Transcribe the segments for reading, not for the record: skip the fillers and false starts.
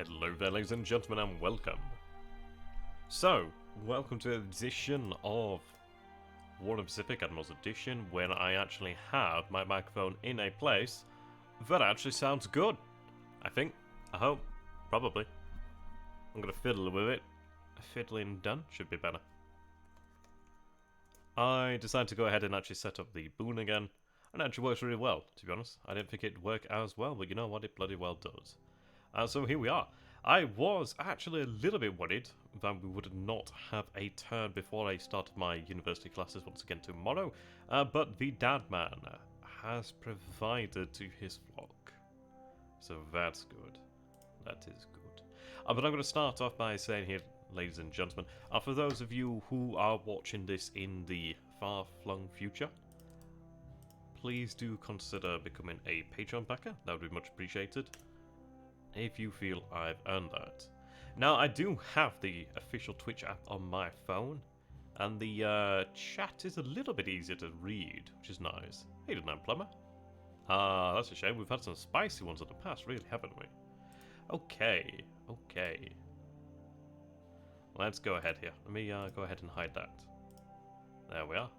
Hello there, ladies and gentlemen, and welcome. So, welcome to an edition of Warinthepacific Admirals Edition, when I actually have my microphone in a place that actually sounds good. I think, I hope, probably. I'm gonna fiddle with it. Fiddling done should be better. I decided to go ahead and actually set up the boon again, and it actually works really well, to be honest. I didn't think it'd work as well, but you know what, it bloody well does. So here we are. I was actually a little bit worried that we would not have a turn before I started my university classes once again tomorrow, but the dad man has provided to his flock. So that's good. That is good. But I'm going to start off by saying here, ladies and gentlemen, for those of you who are watching this in the far-flung future, please do consider becoming a Patreon backer. That would be much appreciated, if you feel I've earned that. Now, I do have the official Twitch app on my phone, and the chat is a little bit easier to read, which is nice. Hey, didn't I, Plumber? That's a shame. We've had some spicy ones in the past, really, haven't we? Okay, okay. Let's go ahead here. Let me go ahead and hide that. There we are.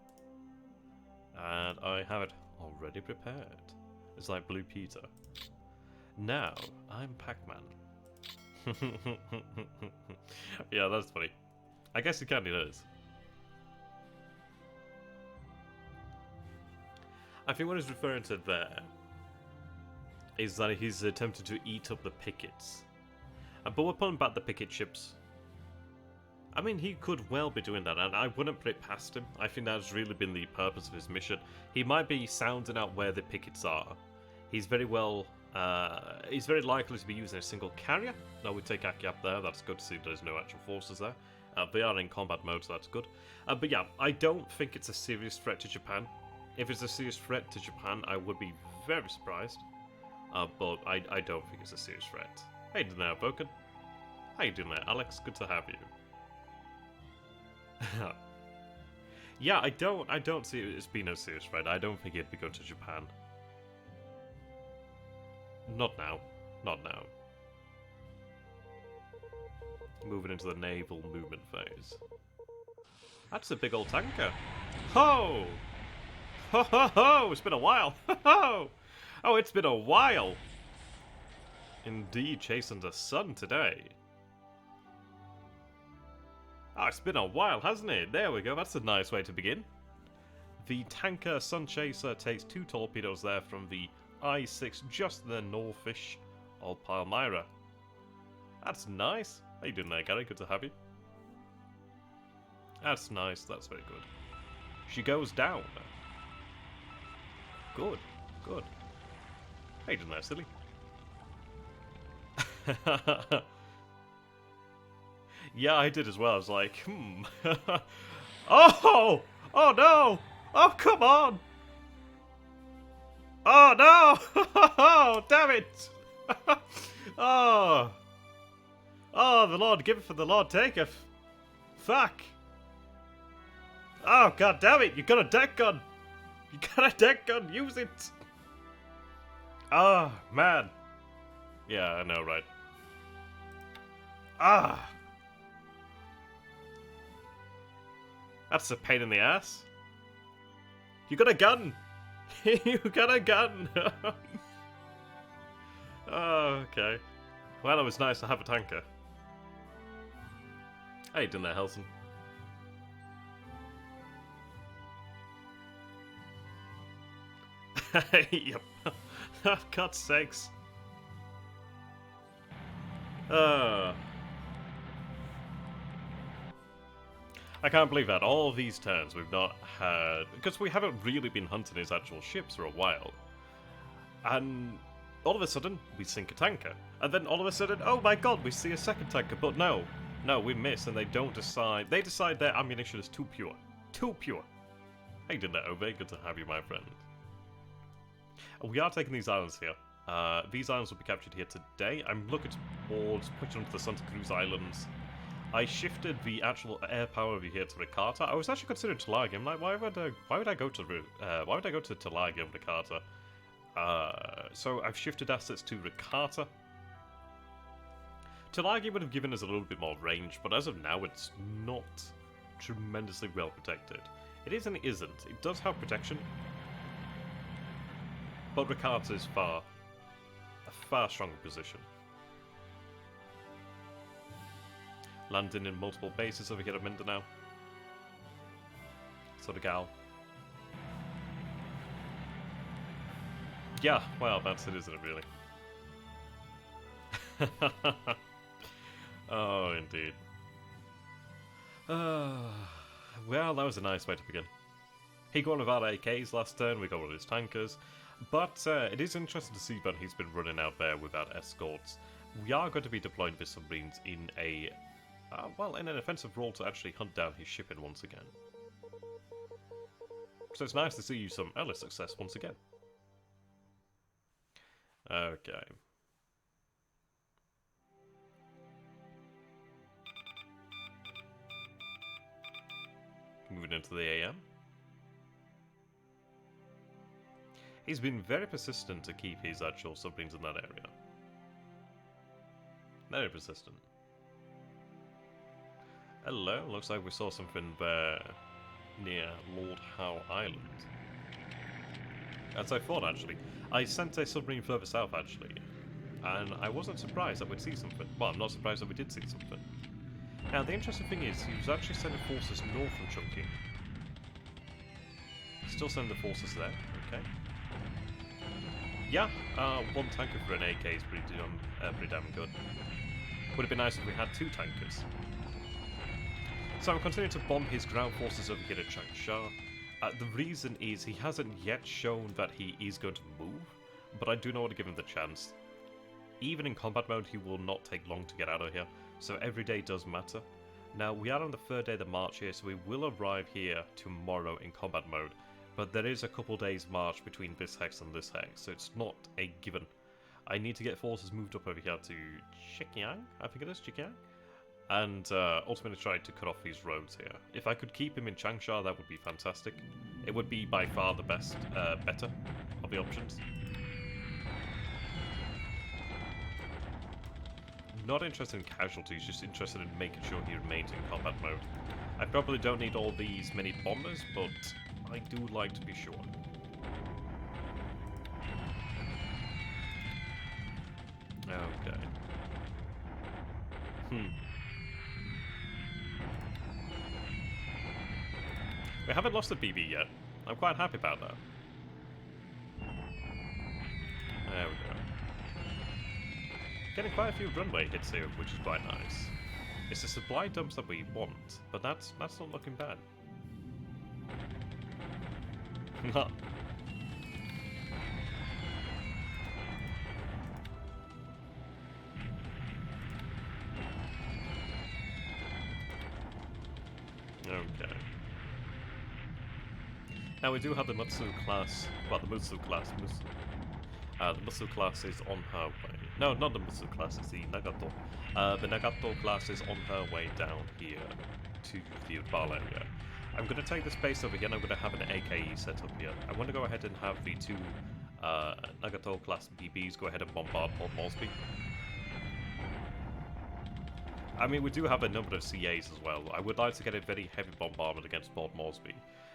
And I have it already prepared. It's like Blue Peter. Now, I'm Pac-Man. Yeah, that's funny. I guess it kind of is. I think what he's referring to there is that he's attempted to eat up the pickets. But we're pulling back the picket ships. I mean, he could well be doing that, and I wouldn't put it past him. I think that's really been the purpose of his mission. He might be sounding out where the pickets are. He's very well... he's very likely to be using a single carrier. Now we take Aki up there, that's good to see there's no actual forces there. They are in combat mode, so that's good. But yeah, I don't think it's a serious threat to Japan. If it's a serious threat to Japan, I would be very surprised. But I don't think it's a serious threat. How you doing there, Boken? How you doing there, Alex? Good to have you. Yeah, I don't see it as being a serious threat. I don't think it'd be going to Japan. Not now. Not now. Moving into the naval movement phase. That's a big old tanker. Ho! Ho ho ho! It's been a while. Ho ho! Oh, it's been a while. Indeed, chasing the sun today. Oh, it's been a while, hasn't it? There we go. That's a nice way to begin. The tanker Sun Chaser takes 2 torpedoes there from the I-6 just to the northish of Palmyra. That's nice. How you doing there, Gary? Good to have you. That's nice. That's very good. She goes down. Good. Good. How you doing there, silly? Yeah, I did as well. I was like, Oh! Oh no! Oh, come on! Oh no! Oh, damn it! Oh! Oh, the Lord giveth and the Lord taketh. Fuck! Oh, god damn it! You got a deck gun! You got a deck gun! Use it! Oh, man. Yeah, I know, right? Ah! That's a pain in the ass. You got a gun! You got a gun! Oh, okay. Well, it was nice to have a tanker. How you doing there, Helson? Yep. For God's sakes. I can't believe that. All of these turns we've not had... Because we haven't really been hunting his actual ships for a while. And all of a sudden, we sink a tanker. And then all of a sudden, oh my god, we see a second tanker. But no. No, we miss and they don't decide... They decide their ammunition is too pure. Too pure. How you doing there, Ove? Good to have you, my friend. We are taking these islands here. These islands will be captured here today. I'm looking towards pushing onto the Santa Cruz Islands. I shifted the actual air power over here to Rakata. I was actually considering Talaga. I'm like, why would I go to Talaga over Rakata? So I've shifted assets to Rakata. Tulagi would have given us a little bit more range, but as of now, it's not tremendously well protected. It is and it isn't. It does have protection, but Rakata is a far stronger position. Landing in multiple bases over here at Mindanao. So the gal. Yeah, well, that's it, isn't it, really? Oh, indeed. Well, that was a nice way to begin. He got one of our AKs last turn, we got one of his tankers. But it is interesting to see that he's been running out there without escorts. We are going to be deploying the submarines in a... well, in an offensive role to actually hunt down his shipping once again. So it's nice to see some early success once again. Okay. Moving into the AM. He's been very persistent to keep his actual submarines in that area. Very persistent. Hello, looks like we saw something there near Lord Howe Island. As I thought, actually. I sent a submarine further south, actually. And I wasn't surprised that we'd see something. Well, I'm not surprised that we did see something. Now, the interesting thing is, he was actually sending forces north from Chunky. Still sending the forces there, okay. Yeah, one tanker for an AK is pretty damn good. Would have been nice if we had two tankers. So I'm continuing to bomb his ground forces over here at Changsha. The reason is he hasn't yet shown that he is going to move, but I do not want to give him the chance. Even in combat mode, he will not take long to get out of here, so every day does matter. Now, we are on the third day of the march here, so we will arrive here tomorrow in combat mode, but there is a couple days march between this hex and this hex, so it's not a given. I need to get forces moved up over here to Chikyang, I think it is, Chikyang? And ultimately try to cut off these roads here. If I could keep him in Changsha, that would be fantastic. It would be by far the better of the options. Not interested in casualties, just interested in making sure he remains in combat mode. I probably don't need all these many bombers, but I do like to be sure. Okay. We haven't lost the BB yet. I'm quite happy about that. There we go. Getting quite a few runway hits here, which is quite nice. It's the supply dumps that we want, but that's not looking bad. Okay. Now we do have the Mutsu class, well the Mutsu class, the Mutsu class is on her way. No, not the Mutsu class, it's the Nagato. The Nagato class is on her way down here to the Bal area. I'm going to take this base over here and I'm going to have an AKE set up here. I want to go ahead and have the two Nagato class BBs go ahead and bombard Port Moresby. I mean, we do have a number of CAs as well. I would like to get a very heavy bombardment against Port Moresby.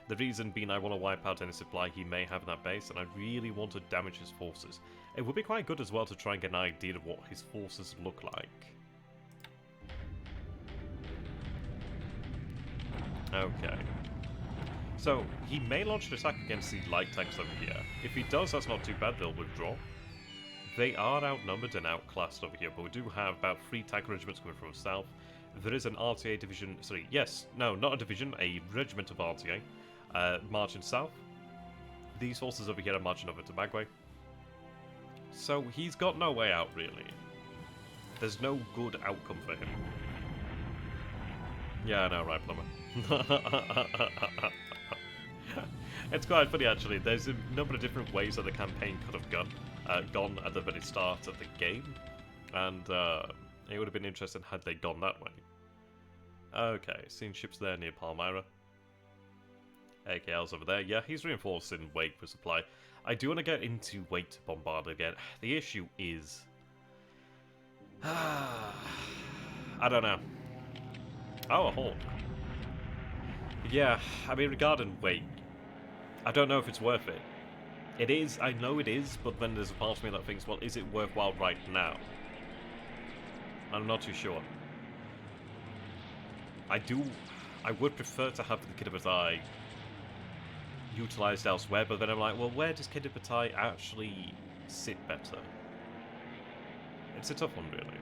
The reason being I want to wipe out any supply he may have in that base, and I really want to damage his forces. It would be quite good as well to try and get an idea of what his forces look like. Okay. So, he may launch an attack against the light tanks over here. If he does, that's not too bad, they'll withdraw. They are outnumbered and outclassed over here, but we do have about 3 tank regiments coming from the south. There is an RTA division, sorry, yes, no, not a division, a regiment of RTA marching south. These forces over here are marching over to Bagway. So he's got no way out, really. There's no good outcome for him. Yeah, I know, right, Plumber. It's quite funny, actually. There's a number of different ways that the campaign could have gone at the very start of the game, and it would have been interesting had they gone that way. Okay, seeing ships there near Palmyra. AKL's over there. Yeah, he's reinforcing Wake for supply. I do want to get into Wake to bombard again. The issue is I don't know. Oh, a hawk. Yeah, I mean, regarding weight, I don't know if it's worth it. It is, I know it is, but then there's a part of me that thinks, well, is it worthwhile right now? I'm not too sure. I would prefer to have the Kiddipatai utilised elsewhere, but then I'm like, well, where does Kiddipatai actually sit better? It's a tough one, really.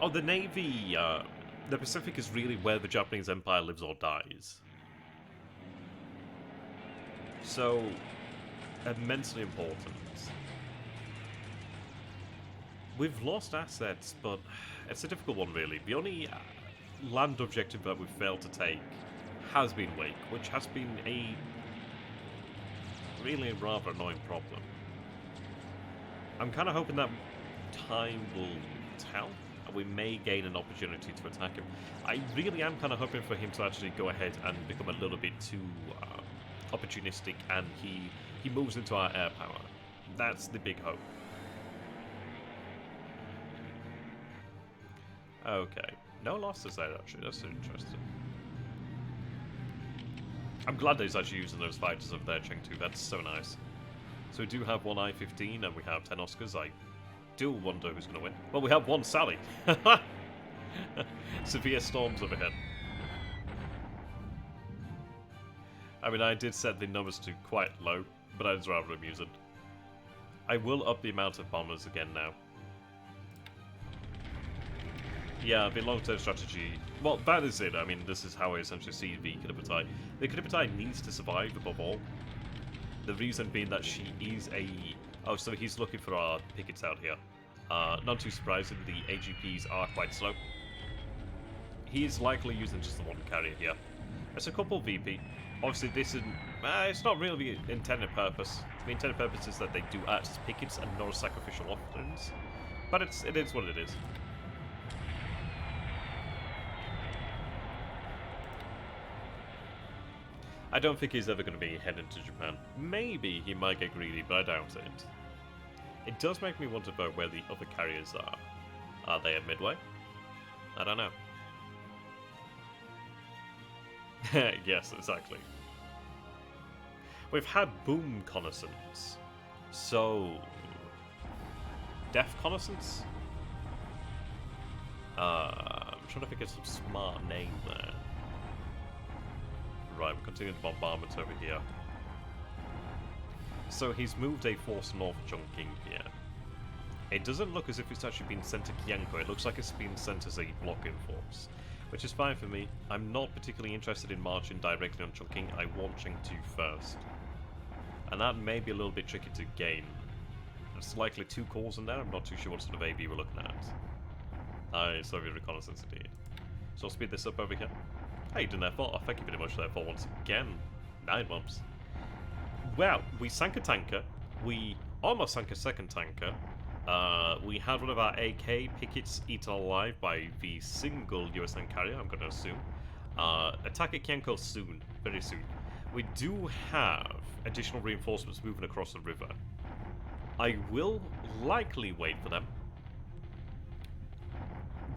Oh, the Navy, the Pacific is really where the Japanese Empire lives or dies. So, immensely important. We've lost assets, but it's a difficult one, really. The only land objective that we've failed to take has been Wake, which has been a really rather annoying problem. I'm kind of hoping that time will tell, and we may gain an opportunity to attack him. I really am kind of hoping for him to actually go ahead and become a little bit too opportunistic, and he moves into our air power. That's the big hope. Okay, no losses there actually, that's interesting. I'm glad that he's actually using those fighters over there, Chengdu, that's so nice. So we do have one I-15 and we have 10 Oscars. I do wonder who's going to win. Well, we have one Sally. Severe storms overhead. I mean, I did set the numbers to quite low, but that is rather amusing. I will up the amount of bombers again now. Yeah, the long-term strategy... Well, that is it. I mean, this is how I essentially see the Kiddipatai. The Kiddipatai needs to survive, above all. The reason being that she is a... Oh, so he's looking for our pickets out here. Not too surprising, the AGPs are quite slow. He is likely using just the one carrier here. There's a couple VP. Obviously, this isn't... it's not really the intended purpose. The intended purpose is that they do act as pickets and not as sacrificial offerings. But it is what it is. I don't think he's ever going to be heading to Japan. Maybe he might get greedy, but I doubt it. It does make me wonder about where the other carriers are. Are they at Midway? I don't know. Yes, exactly. We've had boom connaissance. So... Deaf connaissance? I'm trying to think of some smart name there. Right, we're continuing the bombardment over here. So he's moved a force north Chongqing here. It doesn't look as if it's actually been sent to Qiankou. It looks like it's been sent as a blocking force, which is fine for me. I'm not particularly interested in marching directly on Chongqing. I want Chengdu first. And that may be a little bit tricky to gain. There's likely 2 calls in there. I'm not too sure what sort of AB we're looking at. Soviet reconnaissance indeed. So I'll speed this up over here. How you doing there for? Oh, thank you very much there for once again. 9 months. Well, we sank a tanker. We almost sank a second tanker. We had one of our AK pickets eaten alive by the single USN carrier, I'm going to assume. Attack at Qiankou soon. Very soon. We do have additional reinforcements moving across the river. I will likely wait for them.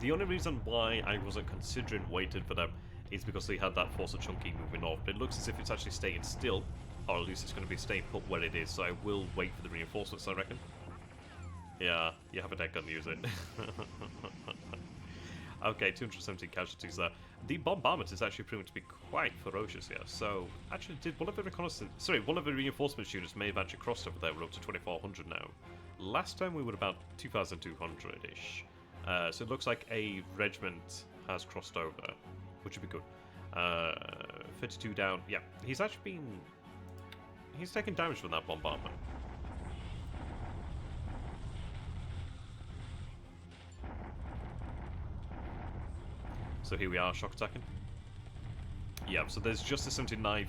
The only reason why I wasn't considering waiting for them is because they had that force of Chongqing moving off. But it looks as if it's actually staying still, or at least it's going to be staying put where it is, so I will wait for the reinforcements, I reckon. Yeah, you have a deck gun, use it. Okay, 217 casualties there. The bombardment is actually proven to be quite ferocious here, so actually did one of the reconnaissance... Sorry, one of the reinforcement units may have actually crossed over there. We're up to 2,400 now. Last time we were about 2,200-ish. So it looks like a regiment has crossed over, which would be good. 32 down. Yeah, he's actually been... He's taken damage from that bombardment. So here we are, shock attacking. Yeah, so there's just a 79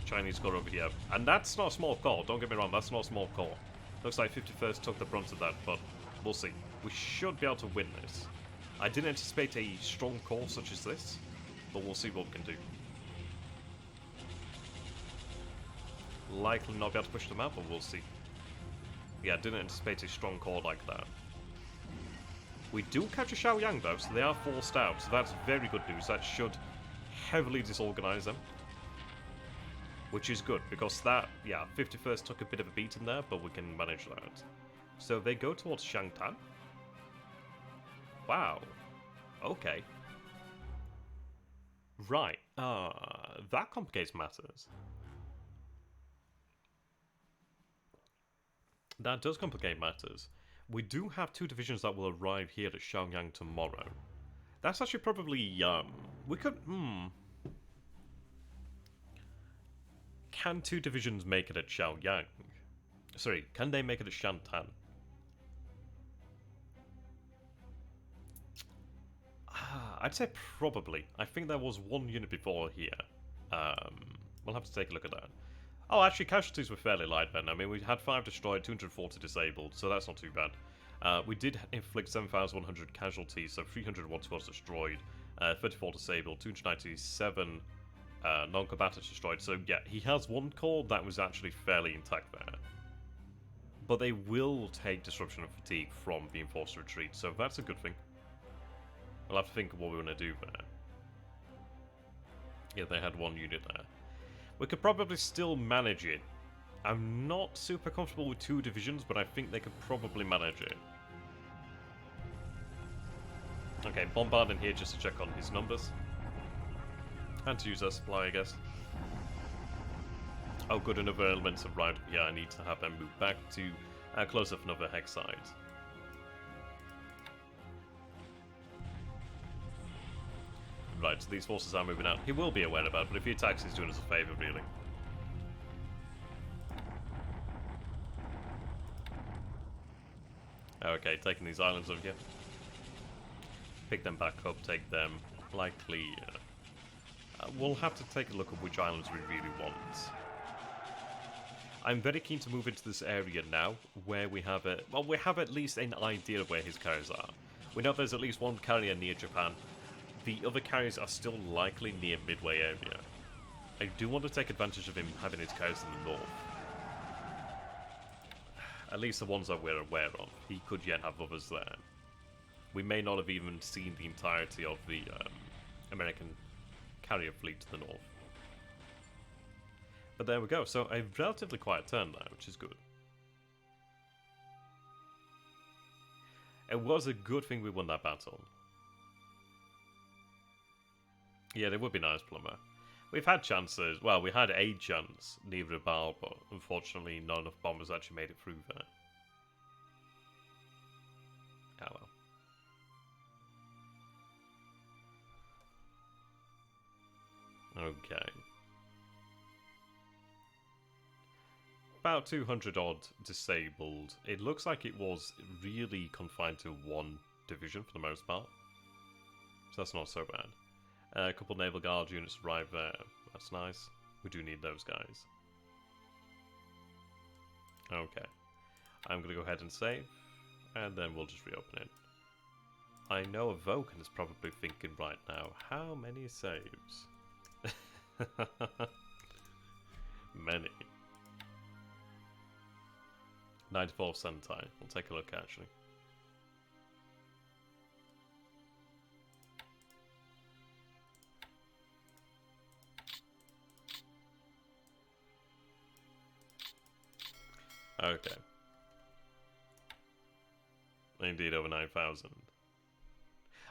Chinese corps over here. And that's not a small corps, don't get me wrong, that's not a small corps. Looks like 51st took the brunt of that, but we'll see. We should be able to win this. I didn't anticipate a strong corps such as this, but we'll see what we can do. Likely not be able to push them out, but we'll see. Yeah, I didn't anticipate a strong corps like that. We do catch a Xiaoyang though, so they are forced out, so that's very good news. That should heavily disorganize them. Which is good, because that, yeah, 51st took a bit of a beating there, but we can manage that. So they go towards Shangtan. Wow. Okay. Right. That complicates matters. That does complicate matters. We do have 2 divisions that will arrive here at Xiaoyang tomorrow. That's actually probably, we could, Can 2 divisions make it at Xiaoyang? Sorry, can they make it at Shantan? I'd say probably. I think there was 1 unit before here. We'll have to take a look at that. Oh, actually, casualties were fairly light then. I mean, we had 5 destroyed, 240 disabled, so that's not too bad. We did inflict 7,100 casualties, so 301 was destroyed, 34 disabled, 297 non-combatants destroyed. So yeah, he has 1 core that was actually fairly intact there. But they will take disruption and fatigue from the enforced retreat, so that's a good thing. We'll have to think of what we want to do there. Yeah, they had 1 unit there. We could probably still manage it. I'm not super comfortable with 2 divisions, but I think they could probably manage it. Okay, bombard in here just to check on his numbers. And to use our supply, I guess. Oh good, another element's arrived. Yeah, I need to have them move back to close up another hex side. Right, so these forces are moving out. He will be aware about it, but if he attacks, he's doing us a favour, really. Okay, taking these islands over here. Pick them back up, take them. Likely... we'll have to take a look at which islands we really want. I'm very keen to move into this area now, where we have a... Well, we have at least an idea of where his carriers are. We know there's at least 1 carrier near Japan. The other carriers are still likely near Midway area. I do want to take advantage of him having his carriers in the north. At least the ones that we're aware of. He could yet have others there. We may not have even seen the entirety of the American carrier fleet to the north. But there we go. So a relatively quiet turn there, which is good. It was a good thing we won that battle. Yeah, it would be nice, Plumber. We've had chances. Well, we had a chance near Rebal, but unfortunately not enough bombers actually made it through there. Oh well. Okay. About 200 odd disabled. It looks like it was really confined to 1 division for the most part. So that's not so bad. A couple naval guard units arrived there. That's nice. We do need those guys. Okay. I'm going to go ahead and save. And then we'll just reopen it. I know a Vulcan is probably thinking right now, how many saves? Many. 94 Sentai. We'll take a look actually. Okay. Indeed, over 9,000.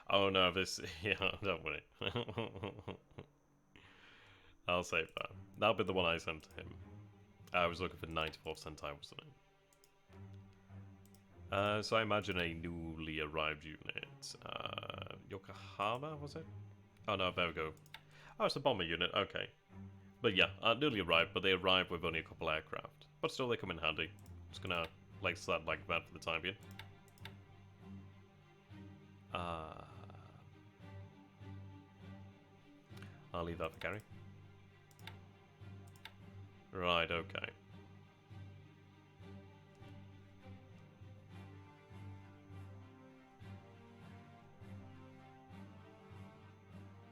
Oh no, this... Yeah, don't worry. I'll save that. That'll be the one I sent to him. I was looking for 94 Sentai, wasn't it? So I imagine a newly arrived unit. Yokohama, was it? Oh no, there we go. Oh, it's a bomber unit, okay. But yeah, newly arrived, but they arrived with only a couple aircraft. But still, they come in handy. Just gonna place that like that for the time being. I'll leave that for Gary. Right, okay.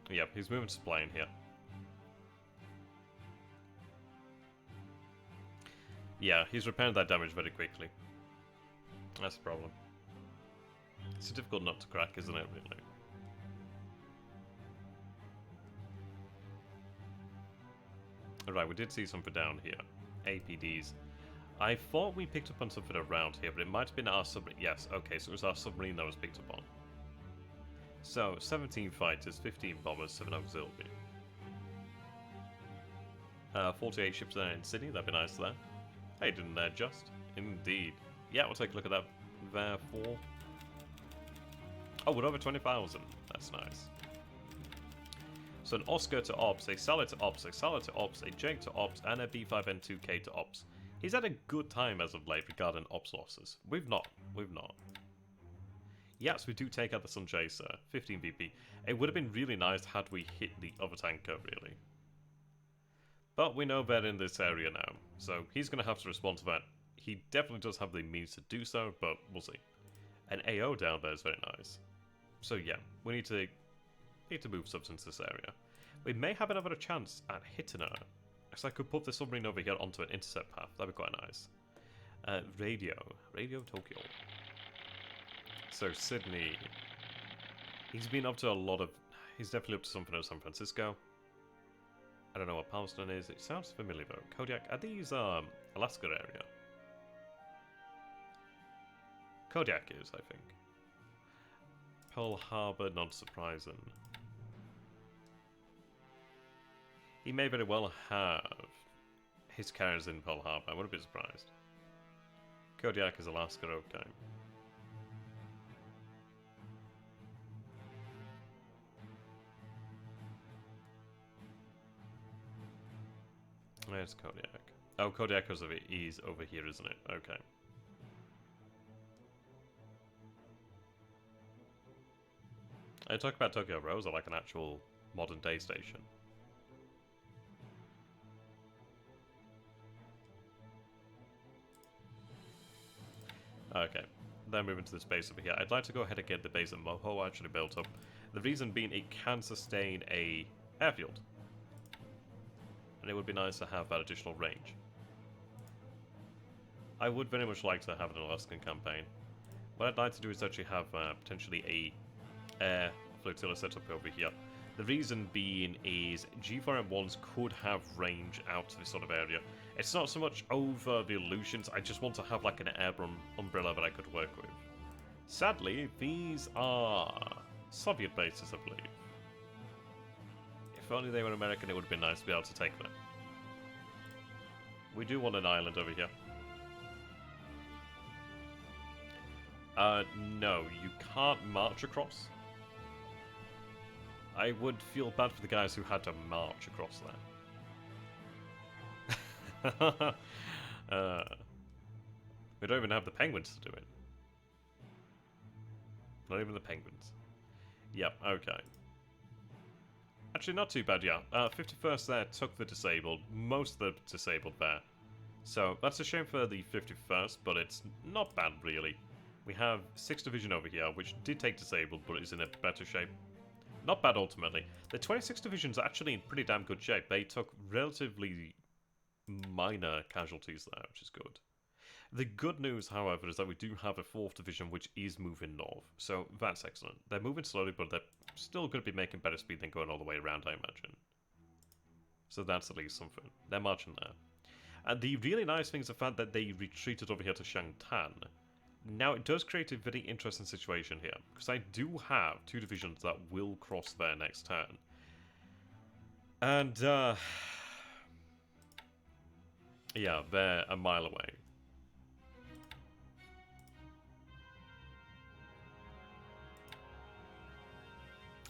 Yep, he's moving supply in here. Yeah, he's repairing that damage very quickly. That's the problem. It's a difficult nut to crack, isn't it, really? Alright, we did see something down here. APDs. I thought we picked up on something around here, but it might have been our submarine. Yes, okay, so it was our submarine that was picked up on. So, 17 fighters, 15 bombers, 7 auxiliary. 48 ships there in Sydney, that'd be nice there. Hey, didn't there just? Indeed. Yeah, we'll take a look at that there for... Oh, we're over 20,000. That's nice. So an Oscar to Ops, a Salad to Ops, a Salad to Ops, a Jake to Ops, and a B5N2K to Ops. He's had a good time as of late regarding Ops losses. We've not. Yes, we do take out the Sun Chaser, 15 BP. It would have been really nice had we hit the other tanker, really. But we know better in this area now, so he's going to have to respond to that. He definitely does have the means to do so, but we'll see. An AO down there is very nice. So yeah, we need to move subs into this area. We may have another chance at hitting her. So I could put the submarine over here onto an intercept path. That'd be quite nice. Radio Tokyo. So Sydney. He's been up to a lot of... He's definitely up to something at San Francisco. I don't know what Palestine is. It sounds familiar though. Kodiak. Are these Alaska area? Kodiak is, I think. Pearl Harbor, not surprising. He may very well have his carriers in Pearl Harbor. I wouldn't be surprised. Kodiak is Alaska, okay. Where's Kodiak? Oh, Kodiak is over here, isn't it? Okay. I talk about Tokyo Rose, or like an actual modern day station. Okay, then moving to this base over here. I'd like to go ahead and get the base at Moho actually built up. The reason being it can sustain a airfield. And it would be nice to have that additional range. I would very much like to have an Alaskan campaign. What I'd like to do is actually have potentially a air flotilla set up over here. The reason being is G4M1s could have range out to this sort of area. It's not so much over the illusions, I just want to have like an airborne umbrella that I could work with. Sadly, these are Soviet bases, I believe. If only they were American, it would have been nice to be able to take them. We do want an island over here. No, you can't march across. I would feel bad for the guys who had to march across there. We don't even have the penguins to do it. Not even the penguins. Yep, okay. Actually, not too bad, yeah. 51st there took the disabled, most of the disabled there. So, that's a shame for the 51st, but it's not bad, really. We have 6th Division over here, which did take disabled, but is in a better shape. Not bad, ultimately. The 26th Division's actually in pretty damn good shape. They took relatively minor casualties there, which is good. The good news, however, is that we do have a 4th Division, which is moving north. So, that's excellent. They're moving slowly, but they're still going to be making better speed than going all the way around, I imagine. So that's at least something. They're marching there. And the really nice thing is the fact that they retreated over here to Shangtan. Now, it does create a very interesting situation here, because I do have 2 divisions that will cross there next turn. And, yeah, they're a mile away.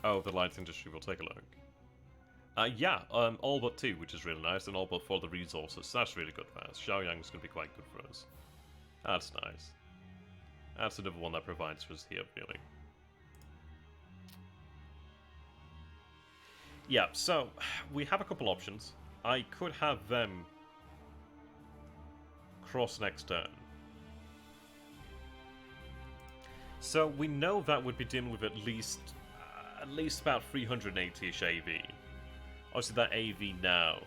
Oh, the light industry, we'll take a look. Yeah, all but 2, which is really nice, and all but 4 the resources. That's really good for us. Xiaoyang's going to be quite good for us. That's nice. That's another one that provides for us here, really. Yeah, so, we have a couple options. I could have them cross next turn. So, we know that would be dealing with at least about 380-ish AV. Obviously, that AV now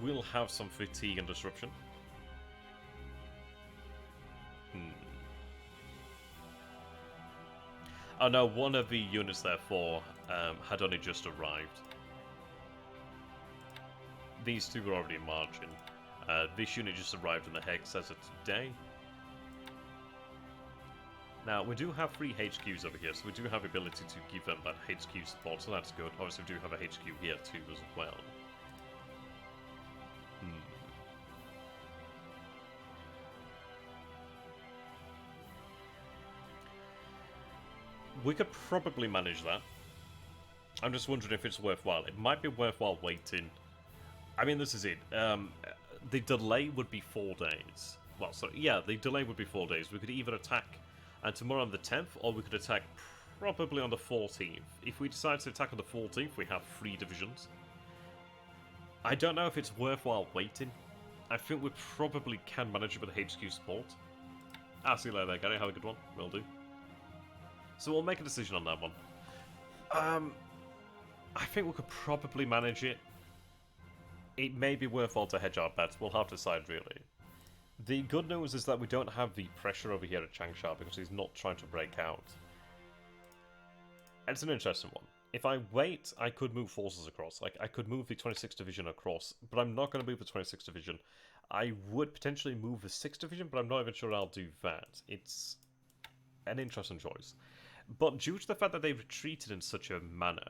will have some fatigue and disruption. Oh no, one of the units therefore had only just arrived. These two were already marching. This unit just arrived in the Hex as of today. Now, we do have 3 HQs over here, so we do have the ability to give them that HQ support, so that's good. Obviously, we do have a HQ here too as well. We could probably manage that. I'm just wondering if it's worthwhile. It might be worthwhile waiting. I mean, this is it. The delay would be 4 days. Well, sorry, yeah, the delay would be 4 days. We could either attack tomorrow on the 10th, or we could attack probably on the 14th. If we decide to attack on the 14th, we have 3 divisions. I don't know if it's worthwhile waiting. I think we probably can manage it with HQ support. See you later, Gary. Have a good one. Will do. So we'll make a decision on that one. I think we could probably manage it. It may be worthwhile to hedge our bets. We'll have to decide, really. The good news is that we don't have the pressure over here at Changsha because he's not trying to break out. And it's an interesting one. If I wait, I could move forces across. Like, I could move the 26th Division across, but I'm not going to move the 26th Division. I would potentially move the 6th Division, but I'm not even sure I'll do that. It's an interesting choice. But due to the fact that they retreated in such a manner,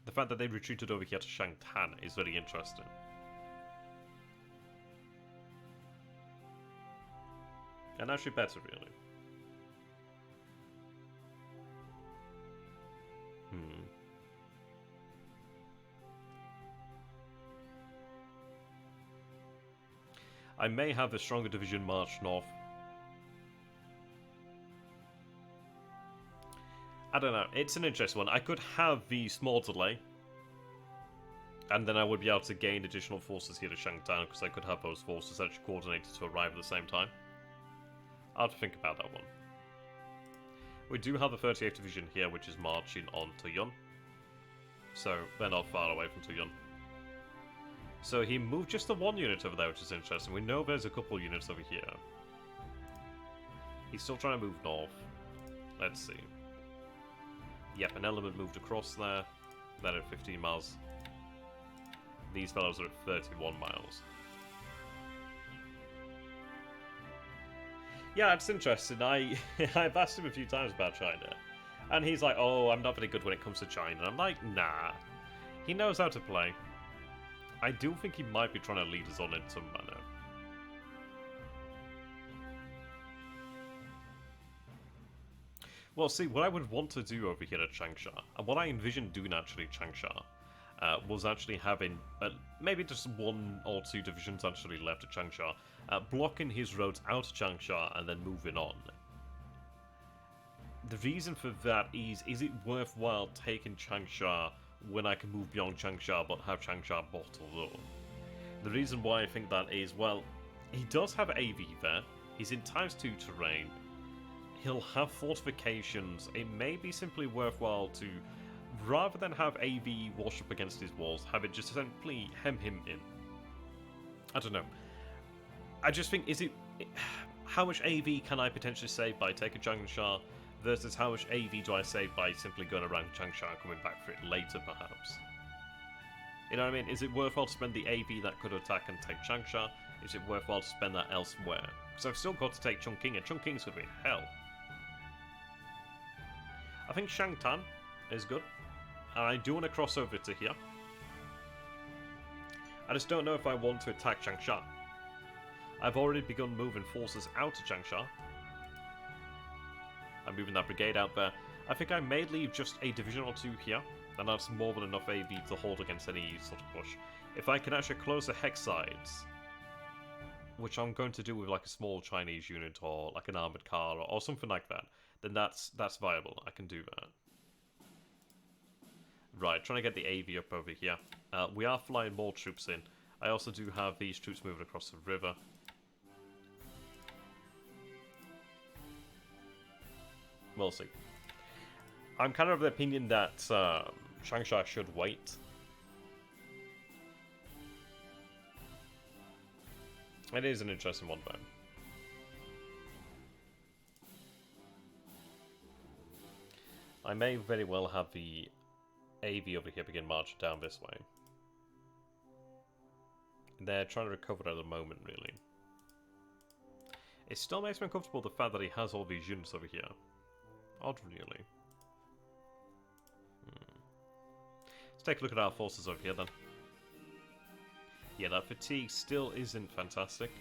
the fact that they retreated over here to Shangtan is very interesting. And actually better, really. I may have a stronger division march north. I don't know. It's an interesting one. I could have the small delay, and then I would be able to gain additional forces here to Shangtan because I could have those forces actually coordinated to arrive at the same time. I'll have to think about that one. We do have the 38th Division here, which is marching on Tuyun. So, they're not far away from Tuyun. So he moved just the 1 unit over there, which is interesting. We know there's a couple units over here. He's still trying to move north. Let's see. Yep, an element moved across there. They're at 15 miles. These fellows are at 31 miles. Yeah, it's interesting. I've asked him a few times about China. And he's like, oh, I'm not very good when it comes to China. I'm like, nah. He knows how to play. I do think he might be trying to lead us on in some manner. Well, see, what I would want to do over here at Changsha, and what I envisioned doing actually at Changsha, was actually having maybe just 1 or 2 divisions actually left at Changsha, blocking his roads out of Changsha and then moving on. The reason for that is it worthwhile taking Changsha when I can move beyond Changsha but have Changsha bottled up? The reason why I think that is, well, he does have AV there, he's in ×2 terrain, he'll have fortifications. It may be simply worthwhile to, rather than have AV wash up against his walls, have it just simply hem him in. I don't know. I just think, how much AV can I potentially save by taking Changsha versus how much AV do I save by simply going around Changsha and coming back for it later, perhaps? You know what I mean? Is it worthwhile to spend the AV that could attack and take Changsha? Is it worthwhile to spend that elsewhere? Because I've still got to take Chongqing, and Chongqing's going to be hell. I think Shangtan is good. And I do want to cross over to here. I just don't know if I want to attack Changsha. I've already begun moving forces out to Changsha. I'm moving that brigade out there. I think I may leave just a division or 2 here, and that's more than enough AV to hold against any sort of push. If I can actually close the hex sides, which I'm going to do with like a small Chinese unit or like an armoured car or something like that, then that's viable. I can do that. Right, trying to get the AV up over here. We are flying more troops in. I also do have these troops moving across the river. We'll see. I'm kind of the opinion that Changsha should wait. It is an interesting one, though. I may very well have the AV over here begin marching down this way. They're trying to recover at the moment, really. It still makes me uncomfortable the fact that he has all these units over here. Odd, really. Let's take a look at our forces over here, then. Yeah, that fatigue still isn't fantastic.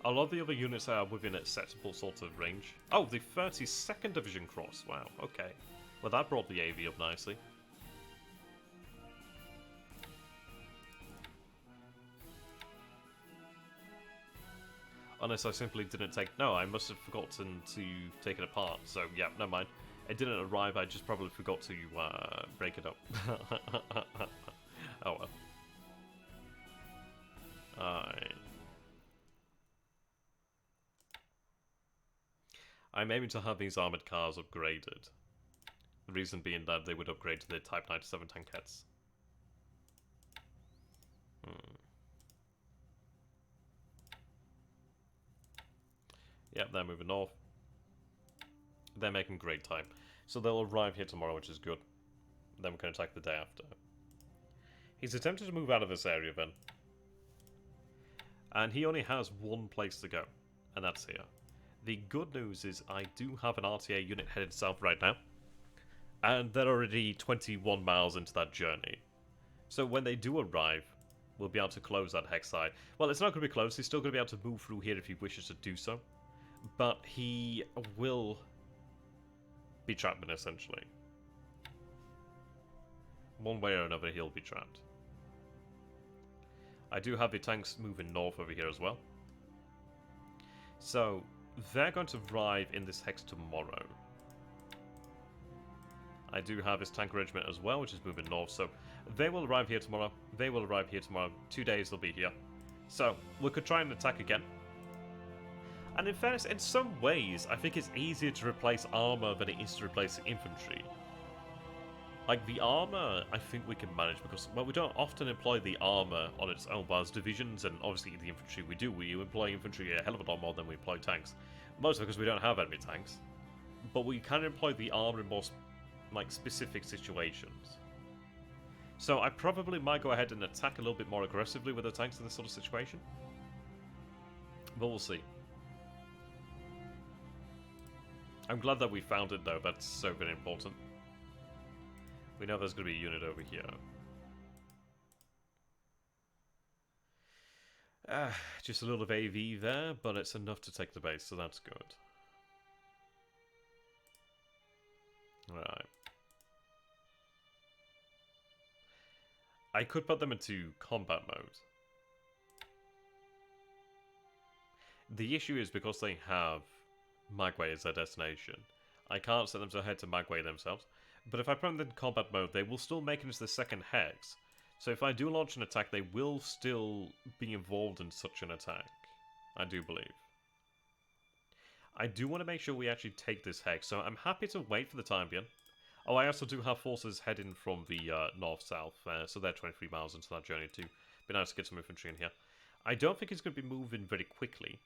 A lot of the other units are within acceptable sort of range. Oh, the 32nd Division Cross. Wow, okay. Well, that brought the AV up nicely. Unless I simply didn't take... No, I must have forgotten to take it apart. So, yeah, never mind. It didn't arrive, I just probably forgot to break it up. Oh well. Alright. I'm aiming to have these armoured cars upgraded. The reason being that they would upgrade to the Type 97 tankettes. Yep, they're moving north. They're making great time. So they'll arrive here tomorrow, which is good. Then we can attack the day after. He's attempted to move out of this area then. And he only has one place to go. And that's here. The good news is I do have an RTA unit headed south right now. And they're already 21 miles into that journey. So when they do arrive, we'll be able to close that hex side. Well, it's not going to be closed. He's still going to be able to move through here if he wishes to do so. But he will be trapped in, essentially. One way or another, he'll be trapped. I do have the tanks moving north over here as well. So, they're going to arrive in this hex tomorrow. I do have his tank regiment as well, which is moving north. So, they will arrive here tomorrow. They will arrive here tomorrow. 2 days they'll be here. So, we could try and attack again. And in fairness, in some ways, I think it's easier to replace armor than it is to replace infantry. Like, the armor, I think we can manage because, well, we don't often employ the armor on its own, but as divisions, and obviously the infantry we do, we employ infantry a hell of a lot more than we employ tanks. Mostly because we don't have enemy tanks. But we can employ the armor in more, like, specific situations. So I probably might go ahead and attack a little bit more aggressively with the tanks in this sort of situation. But we'll see. I'm glad that we found it, though. That's so very important. We know there's going to be a unit over here. Just a little of AV there, but it's enough to take the base, so that's good. Alright. I could put them into combat mode. The issue is because they have Magway as their destination, I can't set them to head to Magway themselves. But if I put them in combat mode, they will still make it into the second hex. So if I do launch an attack, they will still be involved in such an attack. I do believe. I do want to make sure we actually take this hex, so I'm happy to wait for the time being. Oh, I also do have forces heading from the north-south, so they're 23 miles into that journey too. Be nice to get some infantry in here. I don't think he's going to be moving very quickly,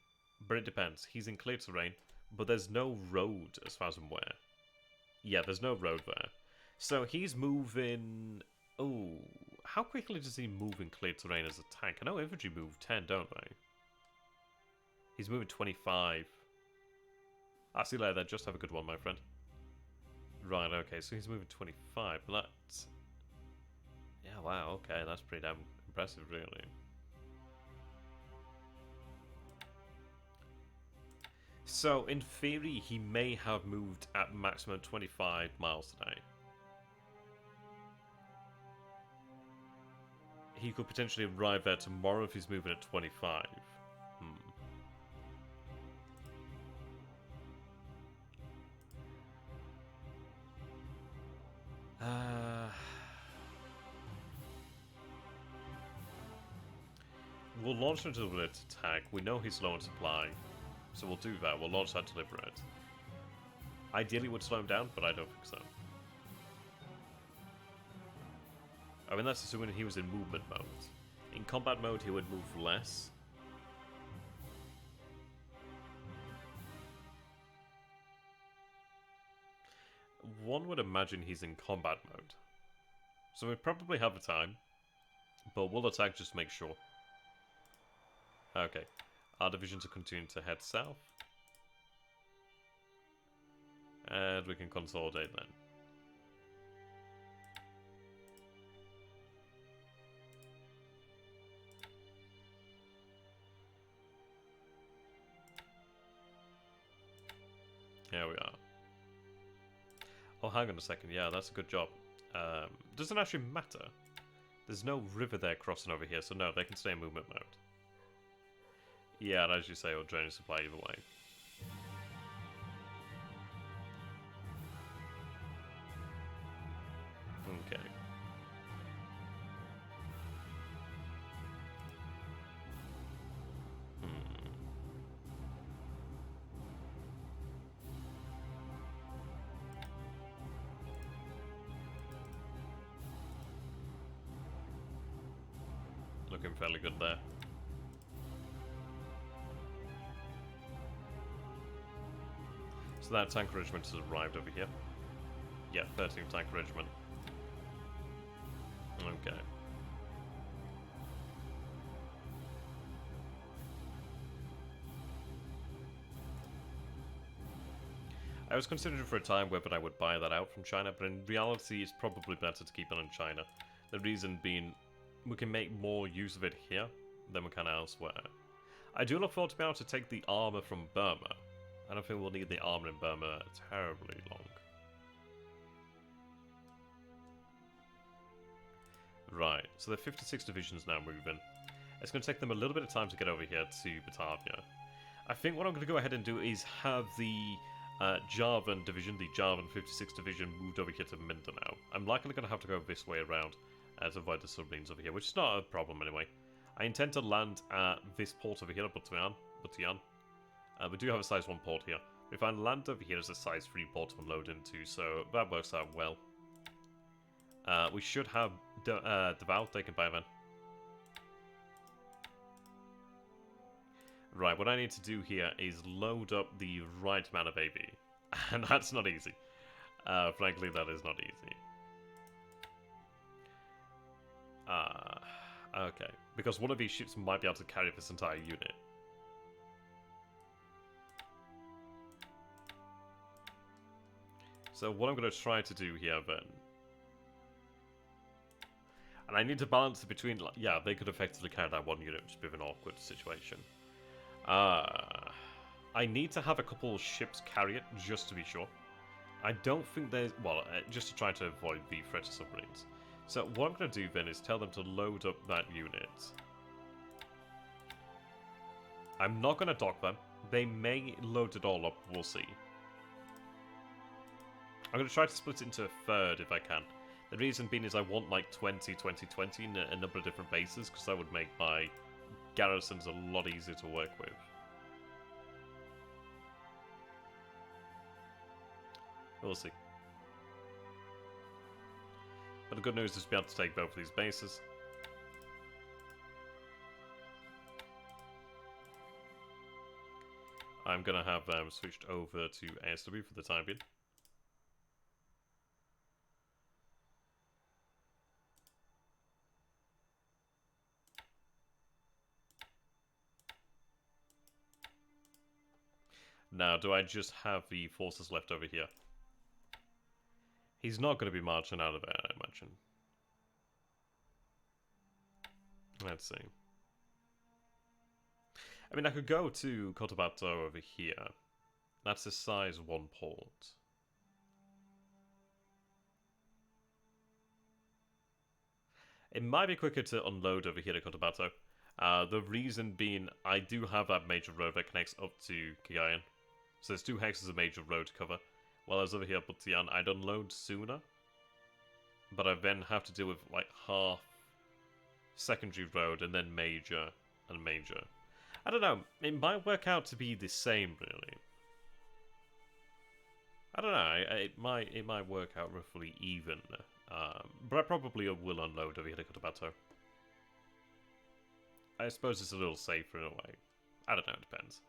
but it depends. He's in clear terrain, but there's no road as far as I'm aware. Yeah, there's no road there. So he's moving... Oh, how quickly does he move in clear terrain as a tank? I know infantry move 10, don't they? He's moving 25. Ah, see you later, just have a good one, my friend. Right, okay, so he's moving 25. That's... Yeah, wow, okay, that's pretty damn impressive, really. So, in theory, he may have moved at maximum 25 miles today. He could potentially arrive there tomorrow if he's moving at 25. We'll launch into the attack. We know he's low on supply. So we'll do that. We'll launch that to deliver it. Ideally would slow him down, but I don't think so. I mean, that's assuming he was in movement mode. In combat mode, he would move less. one would imagine he's in combat mode. So we probably have the time, but we'll attack just to make sure. Okay, our divisions are continuing to head south. And we can consolidate then. Here we are. Oh, hang on a second. Yeah, that's a good job. Doesn't actually matter. There's no river there crossing over here, so no, they can stay in movement mode. Yeah, and as you say, it'll drain your supply either way. Okay. Looking fairly good there. So that tank regiment has arrived over here. Yeah, 13th tank regiment. Okay. I was considering for a time whether I would buy that out from China, but in reality it's probably better to keep it in China. The reason being, we can make more use of it here than we can elsewhere. I do look forward to be able to take the armor from Burma. I don't think we'll need the armor in Burma terribly long. Right, so the 56 division's now moving. It's going to take them a little bit of time to get over here to Batavia. I think what I'm going to go ahead and do is have the Javan division, the Javan 56 division, moved over here to Mindanao. I'm likely going to have to go this way around to avoid the submarines over here, which is not a problem anyway. I intend to land at this port over here, Butian. We do have a size 1 port here. If I land over here as a size 3 port to unload into, so that works out well. We should have Davao taken by then. Right, what I need to do here is load up the right amount of AB. And that's not easy. Frankly, that is not easy. Okay. Because one of these ships might be able to carry this entire unit. So what I'm going to try to do here then... And I need to balance it between... Yeah, they could effectively carry that one unit, which is a bit of an awkward situation. I need to have a couple ships carry it, just to be sure. I don't think there's... Well, just to try to avoid the threat of submarines. So what I'm going to do then is tell them to load up that unit. I'm not going to dock them. They may load it all up, we'll see. I'm going to try to split it into a third if I can. The reason being is I want like 20, 20, 20 in a number of different bases, because that would make my garrisons a lot easier to work with. We'll see. But the good news is to be able to take both of these bases. I'm going to have them switched over to ASW for the time being. Now, do I just have the forces left over here? He's not going to be marching out of there, I imagine. Let's see. I mean, I could go to Cotabato over here. That's a size 1 port. It might be quicker to unload over here to Cotabato. The reason being, I do have that major road that connects up to Sicarian. So there's 2 hexes of major road to cover. While I was over here at Butian, I'd unload sooner. But I then have to deal with like half secondary road and then major and major. I don't know, it might work out to be the same really. I don't know, it might work out roughly even. But I probably will unload over here to Cotabato. I suppose it's a little safer in a way. I don't know, it depends.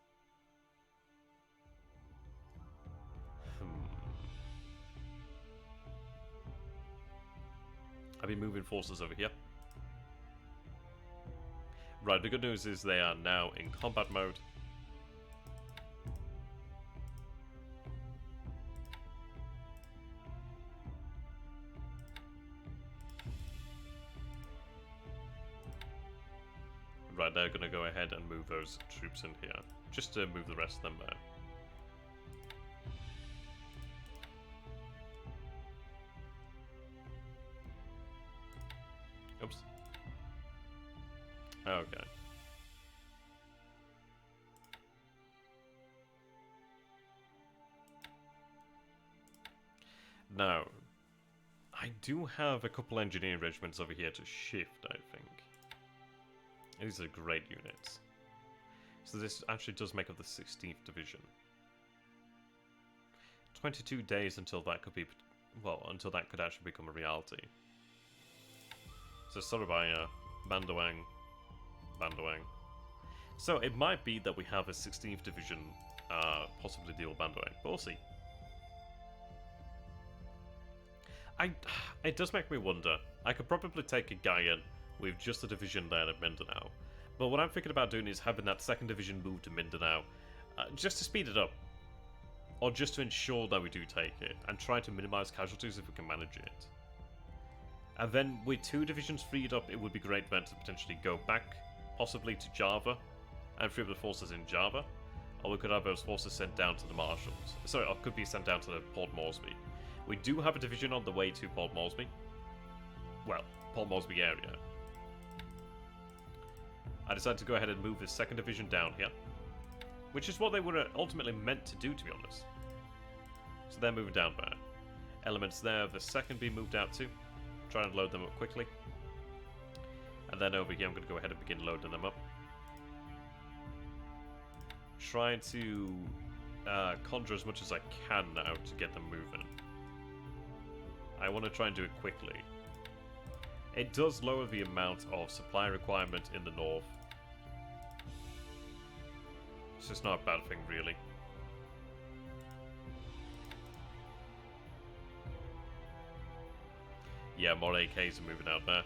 I've been moving forces over here. Right, the good news is they are now in combat mode. Right, they're going to go ahead and move those troops in here, just to move the rest of them there. Oops. Okay. Now, I do have a couple engineering regiments over here to shift, I think. These are great units. So this actually does make up the 16th Division. 22 days until that could be, well, until that could actually become a reality. So Surabaya, Bandawang. So it might be that we have a 16th Division possibly deal with Bandawang, but we'll see. It does make me wonder. I could probably take a Gaian with just a division there at Mindanao. But what I'm thinking about doing is having that 2nd Division move to Mindanao, just to speed it up. Or just to ensure that we do take it, and try to minimize casualties if we can manage it. And then with 2 divisions freed up, it would be great then to potentially go back, possibly to Java, and free up the forces in Java. Or we could have those forces sent down to the Marshalls. Sorry, or could be sent down to the Port Moresby. We do have a division on the way to Port Moresby. Well, Port Moresby area. I decided to go ahead and move the 2nd Division down here. Which is what they were ultimately meant to do, to be honest. So they're moving down there. Elements there, the 2nd being moved out too. Try and load them up quickly. And then over here I'm going to go ahead and begin loading them up. Trying to conjure as much as I can now to get them moving. I want to try and do it quickly. It does lower the amount of supply requirement in the north. So it's not a bad thing, really. Yeah, more AKs are moving out there.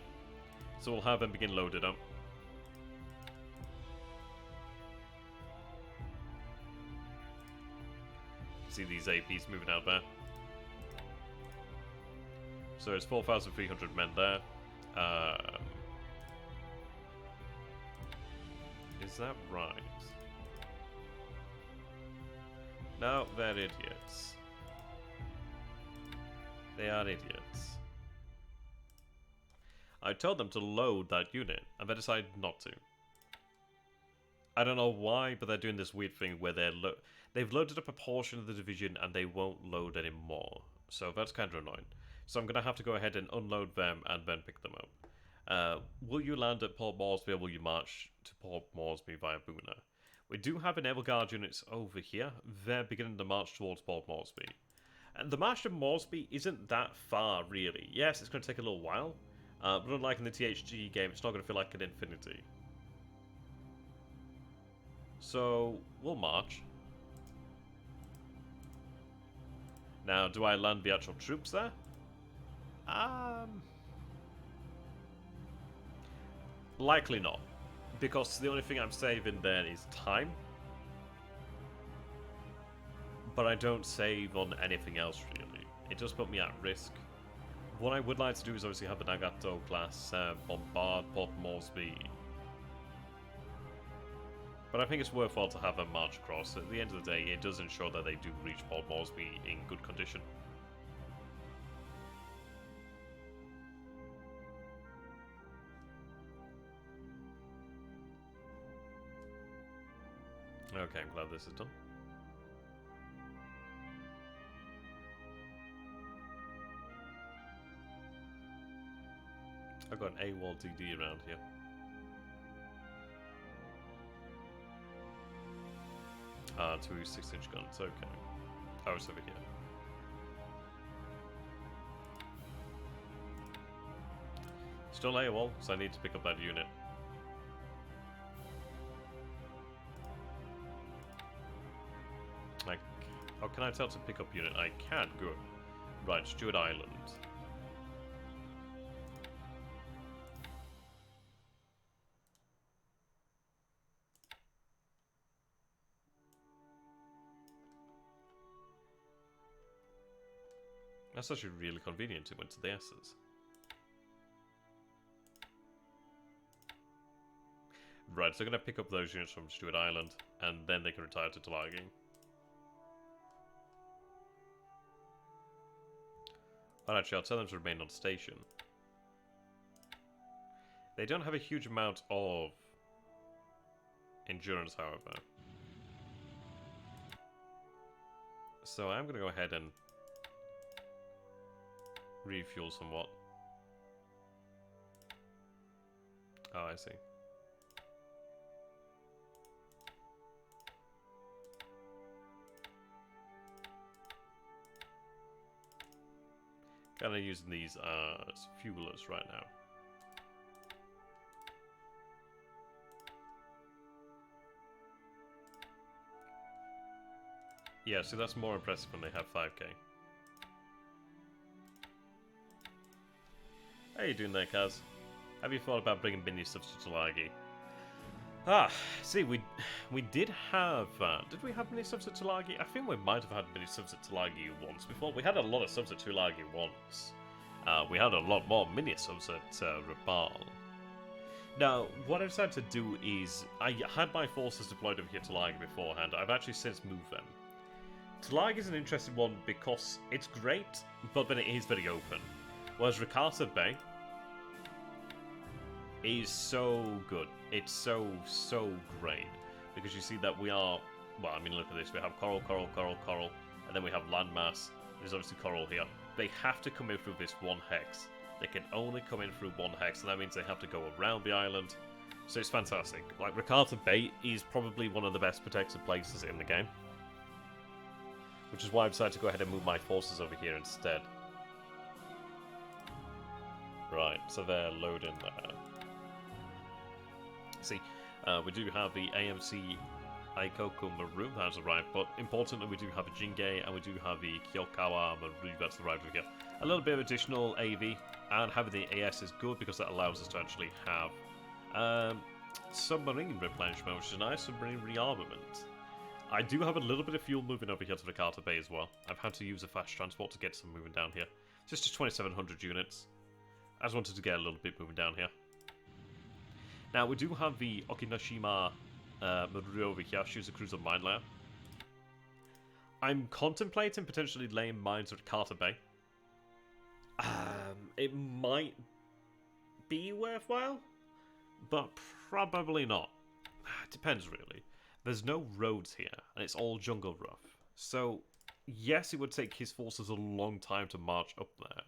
So we'll have them begin loaded up. See these APs moving out there. So it's 4,300 men there. Is that right? No, they're idiots. They are idiots. I told them to load that unit, and they decided not to. I don't know why, but they're doing this weird thing where they've loaded up a portion of the division and they won't load anymore. So that's kind of annoying. So I'm going to have to go ahead and unload them and then pick them up. Will you land at Port Moresby or will you march to Port Moresby via Boona? We do have naval guard units over here. They're beginning to march towards Port Moresby. And the march to Moresby isn't that far, really. Yes, it's going to take a little while. But unlike in the THG game, it's not going to feel like an infinity. So, we'll march. Now, do I land the actual troops there? Likely not. Because the only thing I'm saving there is time. But I don't save on anything else, really. It does put me at risk. What I would like to do is obviously have the Nagato class bombard Port Moresby. But I think it's worthwhile to have a march across. At the end of the day, it does ensure that they do reach Port Moresby in good condition. Okay, I'm glad this is done. I've got an AWOL DD around here. Two 6-inch guns, okay. Oh, it's over here. Still AWOL, so I need to pick up that unit. How can I tell to pick up unit? I can, good. Right, Stewart Island. That's actually really convenient to went to the S's. Right, so I'm going to pick up those units from Stewart Island, and then they can retire to Tulagi. Well, actually, I'll tell them to remain on station. They don't have a huge amount of endurance, however. So I'm going to go ahead and refuel somewhat. Oh, I see. Kind of using these as fuelers right now. Yeah, so that's more impressive when they have 5k. How you doing there, Kaz? Have you thought about bringing mini subs to Tulagi? Ah, see, we did have... did we have mini subs at Tulagi? I think we might have had mini subs at Tulagi once before. We had a lot of subs at Tulagi once. We had a lot more mini subs at Rabal. Now, what I decided to do is... I had my forces deployed over here to Tulagi beforehand. I've actually since moved them. Tulagi is an interesting one because it's great, but then it is very open. Whereas Rakata Bay is so good. It's so great. Because you see that we are... Well, I mean, look at this. We have coral, coral, coral, coral. And then we have landmass. There's obviously coral here. They have to come in through this one hex. They can only come in through one hex, and that means they have to go around the island. So it's fantastic. Like, Rakata Bay is probably one of the best protected places in the game. Which is why I decided to go ahead and move my forces over here instead. Right, so they're loading there. See, we do have the AMC Iceycrome Maroon that has arrived, but importantly we do have a Jingay and we do have the Kyokawa Maroon that's arrived over here. A little bit of additional AV, and having the AS is good because that allows us to actually have submarine replenishment, which is a nice submarine rearmament. I do have a little bit of fuel moving over here to the Carter Bay as well. I've had to use a fast transport to get some moving down here. Just 2,700 units. I just wanted to get a little bit moving down here. Now, we do have the Okinashima Maru over here. She's a cruiser mine layer. I'm contemplating potentially laying mines at Carter Bay. It might be worthwhile, but probably not. It depends, really. There's no roads here, and it's all jungle rough. So, yes, it would take his forces a long time to march up there.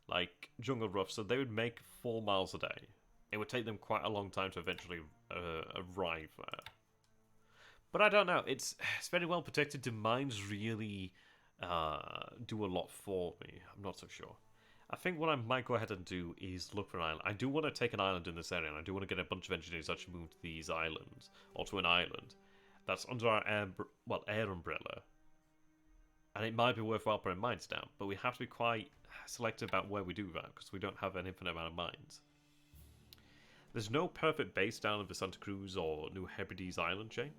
Like, jungle rough, so they would make 4 miles a day. It would take them quite a long time to eventually arrive there. But I don't know, it's very well protected. Do mines really do a lot for me? I'm not so sure. I think what I might go ahead and do is look for an island. I do want to take an island in this area, and I do want to get a bunch of engineers to actually move to these islands, or to an island that's under our air umbrella. And it might be worthwhile putting mines down, but we have to be quite selective about where we do that, because we don't have an infinite amount of mines. There's no perfect base down in the Santa Cruz or New Hebrides island chain.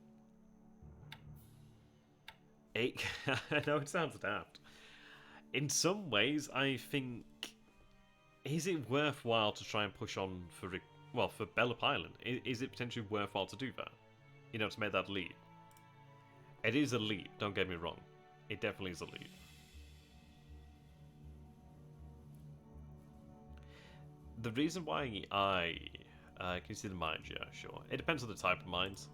I know it sounds daft. In some ways, I think, is it worthwhile to try and push on for BLeAcHACiD Island? Is it potentially worthwhile to do that? You know, to make that leap. It is a leap, don't get me wrong. It definitely is a leap. The reason why can you see the mines? Yeah, sure. It depends on the type of mines.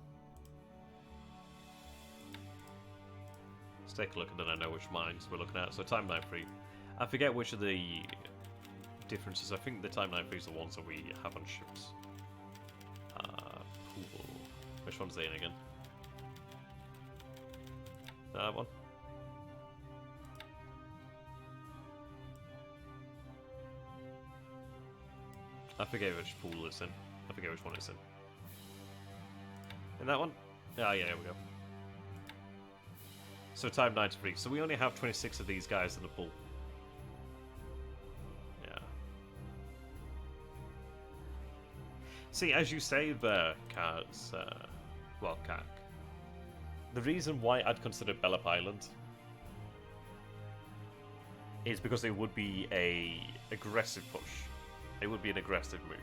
Let's take a look and then I know which mines we're looking at. So Timeline 3. I forget which of the differences. I think the Timeline 3 is the ones that we have on ships. Pool. Which one's in again? That one. I forget which pool it's in. I forget which one it's in. In that one? Ah, yeah, there we go. So time 93. So we only have 26 of these guys in the pool. Yeah. See, as you say there, Kaz, Kak, the reason why I'd consider BLeAcHACiD is because it would be a aggressive push. It would be an aggressive move.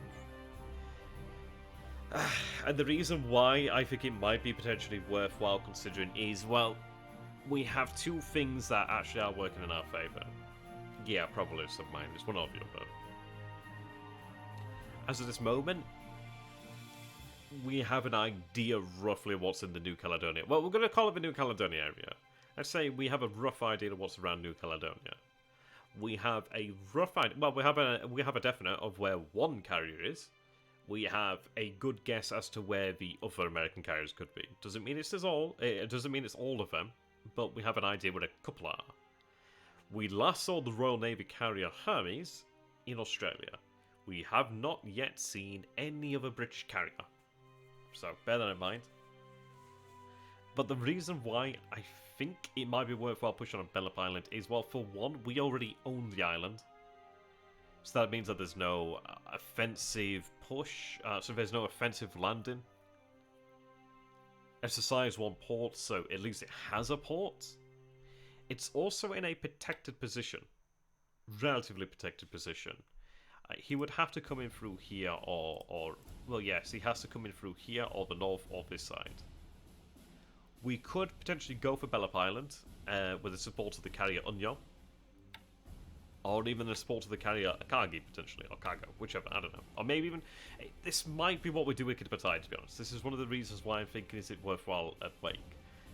And the reason why I think it might be potentially worthwhile considering is, well, we have two things that actually are working in our favour. Yeah, probably submarine. It's one or the other. As of this moment, we have an idea roughly what's in the New Caledonia. Well, we're going to call it the New Caledonia area. Let's say we have a rough idea of what's around New Caledonia. We have a rough idea. Well, we have a definite of where one carrier is. We have a good guess as to where the other American carriers could be. Doesn't mean it's all. It doesn't mean it's all of them, but we have an idea where a couple are. We last saw the Royal Navy carrier Hermes in Australia. We have not yet seen any other British carrier, so bear that in mind. But the reason why I think it might be worthwhile pushing on BLeAcHACiD Island is, well, for one, we already own the island. So that means that there's no offensive push, so there's no offensive landing. It's a size 1 port, so at least it has a port. It's also in a protected position. Relatively protected position. He would have to come in through here or... Well, yes, he has to come in through here or the north or this side. We could potentially go for BLeAcHACiD Island with the support of the carrier Unyo. Or even the support of the carrier Akagi, potentially. Or Cargo, whichever, I don't know. Or maybe even... This might be what we do with Iceycrome, to be honest. This is one of the reasons why I'm thinking is it worthwhile at Wake.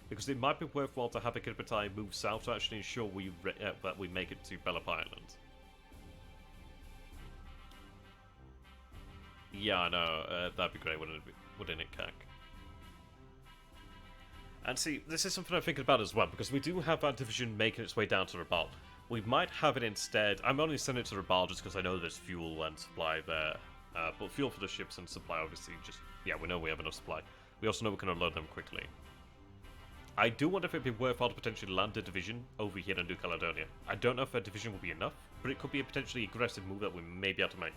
Because it might be worthwhile to have Iceycrome move south to actually ensure that we make it to BLeAcHACiD Island. Yeah, I know. That'd be great, wouldn't it, Kak? And see, this is something I'm thinking about as well, because we do have that division making its way down to Rabaul. We might have it instead. I'm only sending it to Rabaul just because I know there's fuel and supply there. But fuel for the ships and supply, obviously, just... Yeah, we know we have enough supply. We also know we can unload them quickly. I do wonder if it'd be worthwhile to potentially land a division over here in New Caledonia. I don't know if a division will be enough, but it could be a potentially aggressive move that we may be able to make.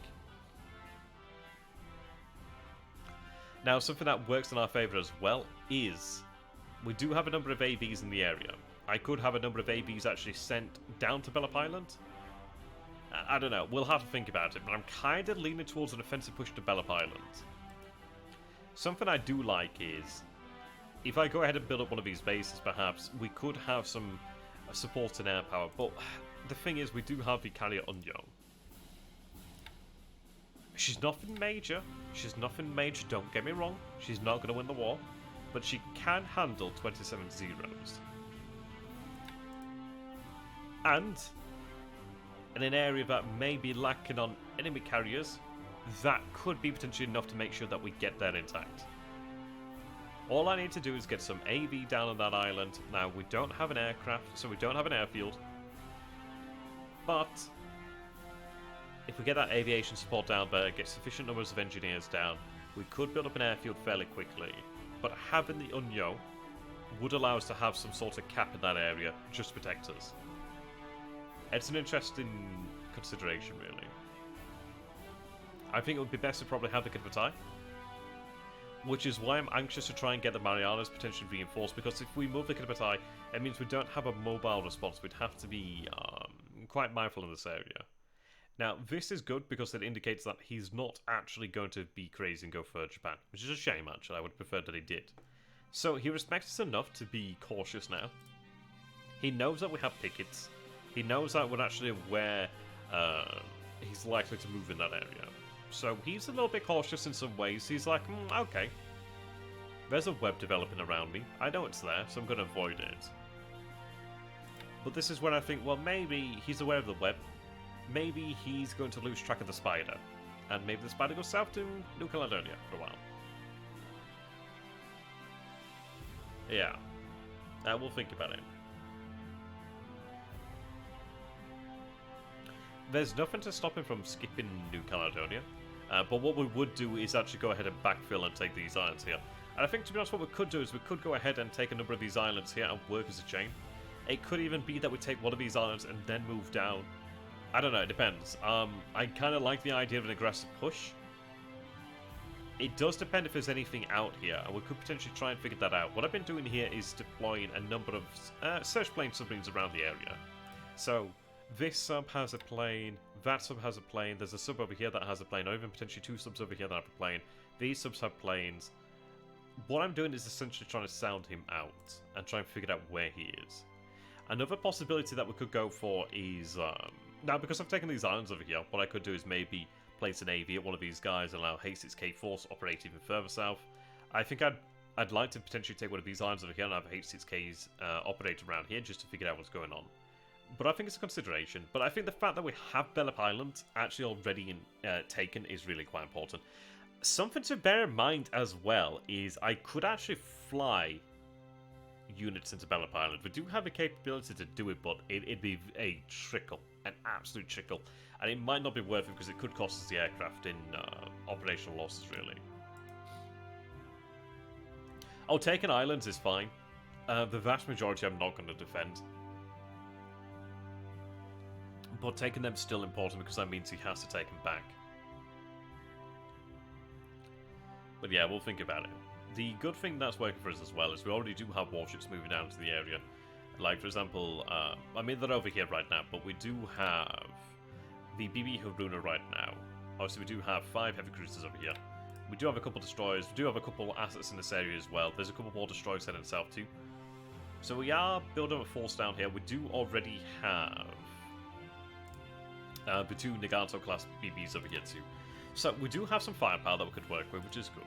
Now, something that works in our favour as well is... We do have a number of AVs in the area. I could have a number of AVs actually sent down to BLeAcHACiD Island. I don't know, we'll have to think about it, but I'm kind of leaning towards an offensive push to BLeAcHACiD Island. Something I do like is, if I go ahead and build up one of these bases, perhaps, we could have some support in air power, but the thing is, we do have the carrier Unyo. She's nothing major, don't get me wrong, she's not going to win the war, but she can handle 27 zeros. And, in an area that may be lacking on enemy carriers, that could be potentially enough to make sure that we get there intact. All I need to do is get some AV down on that island. Now, we don't have an aircraft, so we don't have an airfield. But, if we get that aviation support down there, get sufficient numbers of engineers down, we could build up an airfield fairly quickly. But having the Unyo would allow us to have some sort of cap in that area, just to protect us. It's an interesting consideration, really. I think it would be best to probably have the Iceycrome, which is why I'm anxious to try and get the Marianas potentially reinforced, because if we move the Iceycrome, it means we don't have a mobile response. We'd have to be quite mindful in this area. Now, this is good because it indicates that he's not actually going to be crazy and go for Japan, which is a shame, actually. I would prefer that he did. So, he respects us enough to be cautious now. He knows that we have pickets. He knows that we're actually where he's likely to move in that area. So, he's a little bit cautious in some ways. He's like, okay. There's a web developing around me. I know it's there, so I'm going to avoid it. But this is when I think, well, maybe he's aware of the web. Maybe he's going to lose track of the spider. And maybe the spider goes south to New Caledonia for a while. Yeah. We'll think about it. There's nothing to stop him from skipping New Caledonia. But what we would do is actually go ahead and backfill and take these islands here. And I think, to be honest, what we could do is we could go ahead and take a number of these islands here and work as a chain. It could even be that we take one of these islands and then move down. I don't know, it depends. I kind of like the idea of an aggressive push. It does depend if there's anything out here, and we could potentially try and figure that out. What I've been doing here is deploying a number of search plane submarines around the area. So, This sub has a plane, that sub has a plane, there's a sub over here that has a plane, or even potentially 2 subs over here that have a plane. These subs have planes. What I'm doing is essentially trying to sound him out and try and figure out where he is. Another possibility that we could go for is... now, because I've taken these islands over here, what I could do is maybe place an AV at one of these guys and allow H6K Force operate even further south. I think I'd like to potentially take one of these islands over here and have H6Ks operate around here just to figure out what's going on. But I think it's a consideration. But I think the fact that we have BLeAcHAcid Island actually already taken is really quite important. Something to bear in mind as well is I could actually fly units into BLeAcHAcid Island. We do have the capability to do it, but it'd be a trickle, an absolute trickle. And it might not be worth it because it could cost us the aircraft in operational losses, really. Oh, taking islands is fine. The vast majority I'm not going to defend. But taking them is still important because that means he has to take them back. But yeah, we'll think about it. The good thing that's working for us as well is we already do have warships moving down to the area. Like, for example, I mean, they're over here right now, but we do have the BB Haruna right now. Obviously, we do have 5 heavy cruisers over here. We do have a couple destroyers. We do have a couple assets in this area as well. There's a couple more destroyers heading south too. So we are building a force down here. We do already have the 2 Nagato class BBs over here too. So we do have some firepower that we could work with, which is good.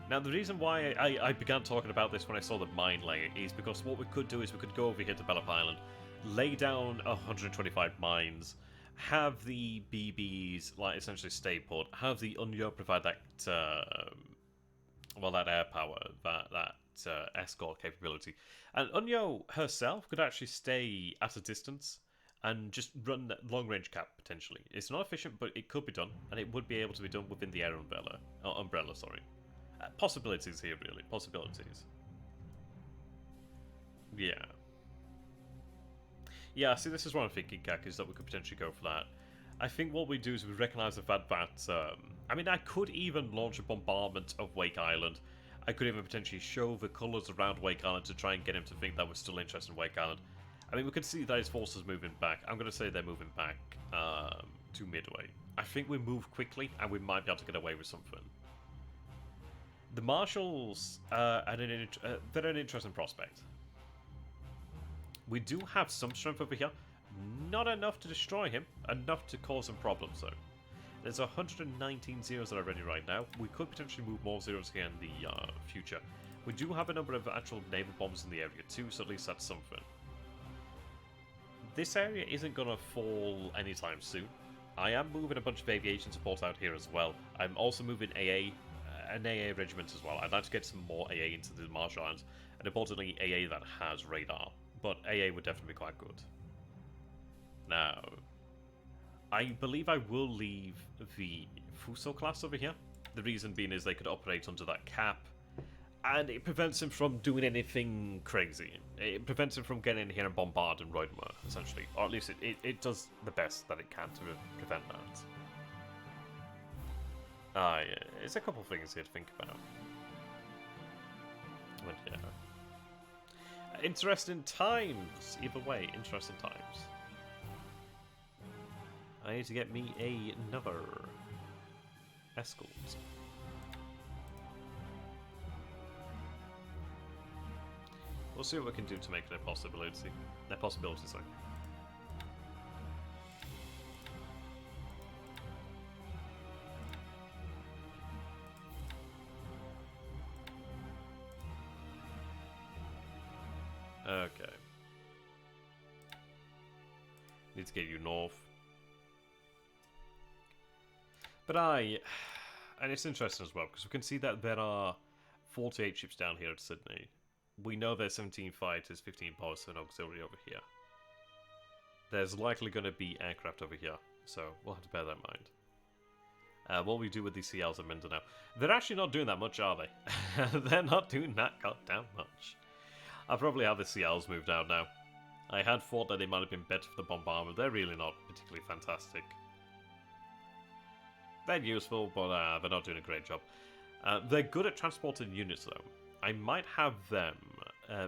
Now the reason why I began talking about this when I saw the mine layer is because what we could do is we could go over here to BLeAcHAcid Island, lay down 125 mines, have the BBs like essentially stay put, have the Unyo provide that well, that air power, that escort capability, and Unyo herself could actually stay at a distance and just run that long-range cap, potentially. It's not efficient, but it could be done, and it would be able to be done within the air umbrella, sorry. Possibilities here, really. Possibilities. Yeah. Yeah, see, this is what I'm thinking, Kak, is that we could potentially go for that. I think what we do is we recognise the fact that... I mean, I could even launch a bombardment of Wake Island. I could even potentially show the colours around Wake Island to try and get him to think that we're still interested in Wake Island. I mean, we can see that his forces moving back. I'm going to say they're moving back to Midway. I think we move quickly, and we might be able to get away with something. The Marshals, they're an interesting prospect. We do have some strength over here. Not enough to destroy him, enough to cause some problems, though. There's 119 zeros that are ready right now. We could potentially move more zeros here in the future. We do have a number of actual naval bombs in the area, too, so at least that's something. This area isn't going to fall anytime soon. I am moving a bunch of aviation support out here as well. I'm also moving an AA regiment as well. I'd like to get some more AA into the Marshall Islands, and importantly, AA that has radar. But AA would definitely be quite good. Now, I believe I will leave the Fuso class over here. The reason being is they could operate under that cap, and it prevents him from doing anything crazy. It prevents him from getting in here and bombarding Roidmer, essentially. Or at least it does the best that it can to prevent that. Yeah, it's a couple things here to think about. But yeah. Interesting times! Either way, interesting times. I need to get me another escort. We'll see what we can do to make it a possibility. Sorry. Okay. Need to get you north. But and it's interesting as well, because we can see that there are 48 ships down here at Sydney. We know there's 17 fighters, 15 bombers, and auxiliary over here. There's likely going to be aircraft over here, so we'll have to bear that in mind. What we do with these CLs in Mindanao. They're actually not doing that much, are they? They're not doing that goddamn much. I'll probably have the CLs moved out now. I had thought that they might have been better for the bombardment. They're really not particularly fantastic. They're useful, but they're not doing a great job. They're good at transporting units, though. I might have them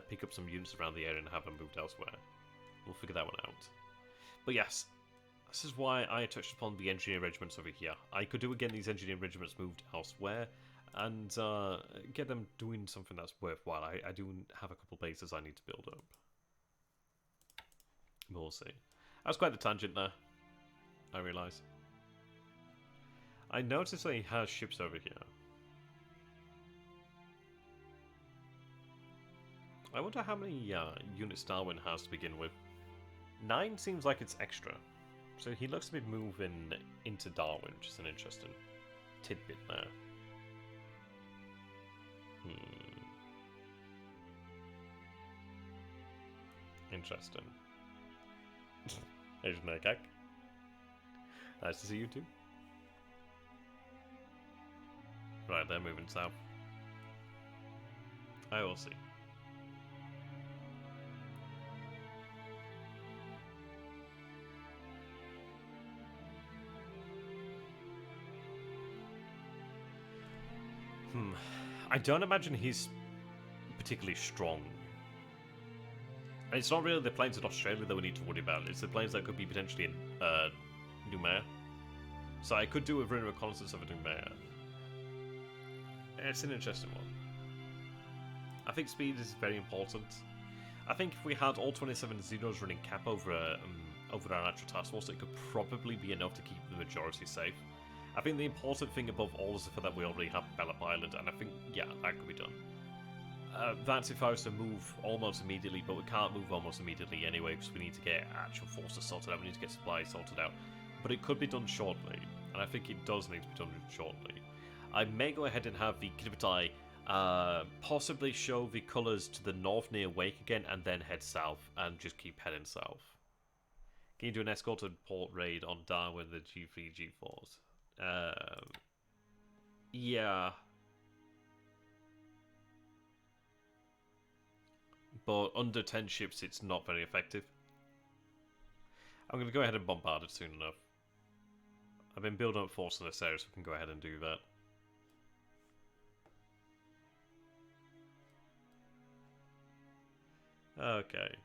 pick up some units around the area and have them moved elsewhere. We'll figure that one out. But yes, this is why I touched upon the engineer regiments over here. I could do again these engineer regiments moved elsewhere, and get them doing something that's worthwhile. I do have a couple bases I need to build up. We'll see. That was quite the tangent there, I realise. I noticed that he has ships over here. I wonder how many units Darwin has to begin with. 9 seems like it's extra. So he looks to be moving into Darwin, which is an interesting tidbit there. Interesting. Asian macaque. Nice to see you too. Right, they're moving south. I will see. I don't imagine he's particularly strong. And it's not really the planes in Australia that we need to worry about. It's the planes that could be potentially in Noumea. So I could do a running reconnaissance over Noumea. It's an interesting one. I think speed is very important. I think if we had all 27 Xenos running cap over our natural task force, it could probably be enough to keep the majority safe. I think the important thing above all is the fact that we already have BLeAcHACiD Island, and I think, yeah, that could be done. That's if I was to move almost immediately, but we can't move almost immediately anyway, because we need to get actual forces sorted out, we need to get supplies sorted out. But it could be done shortly, and I think it does need to be done shortly. I may go ahead and have the Kidvitai possibly show the colours to the north near Wake again, and then head south, and just keep heading south. Can you do an escorted port raid on Darwin, the G3, G4s? Yeah. But under 10 ships, it's not very effective. I'm going to go ahead and bombard it soon enough. I've been building up force in this area, so we can go ahead and do that. Okay.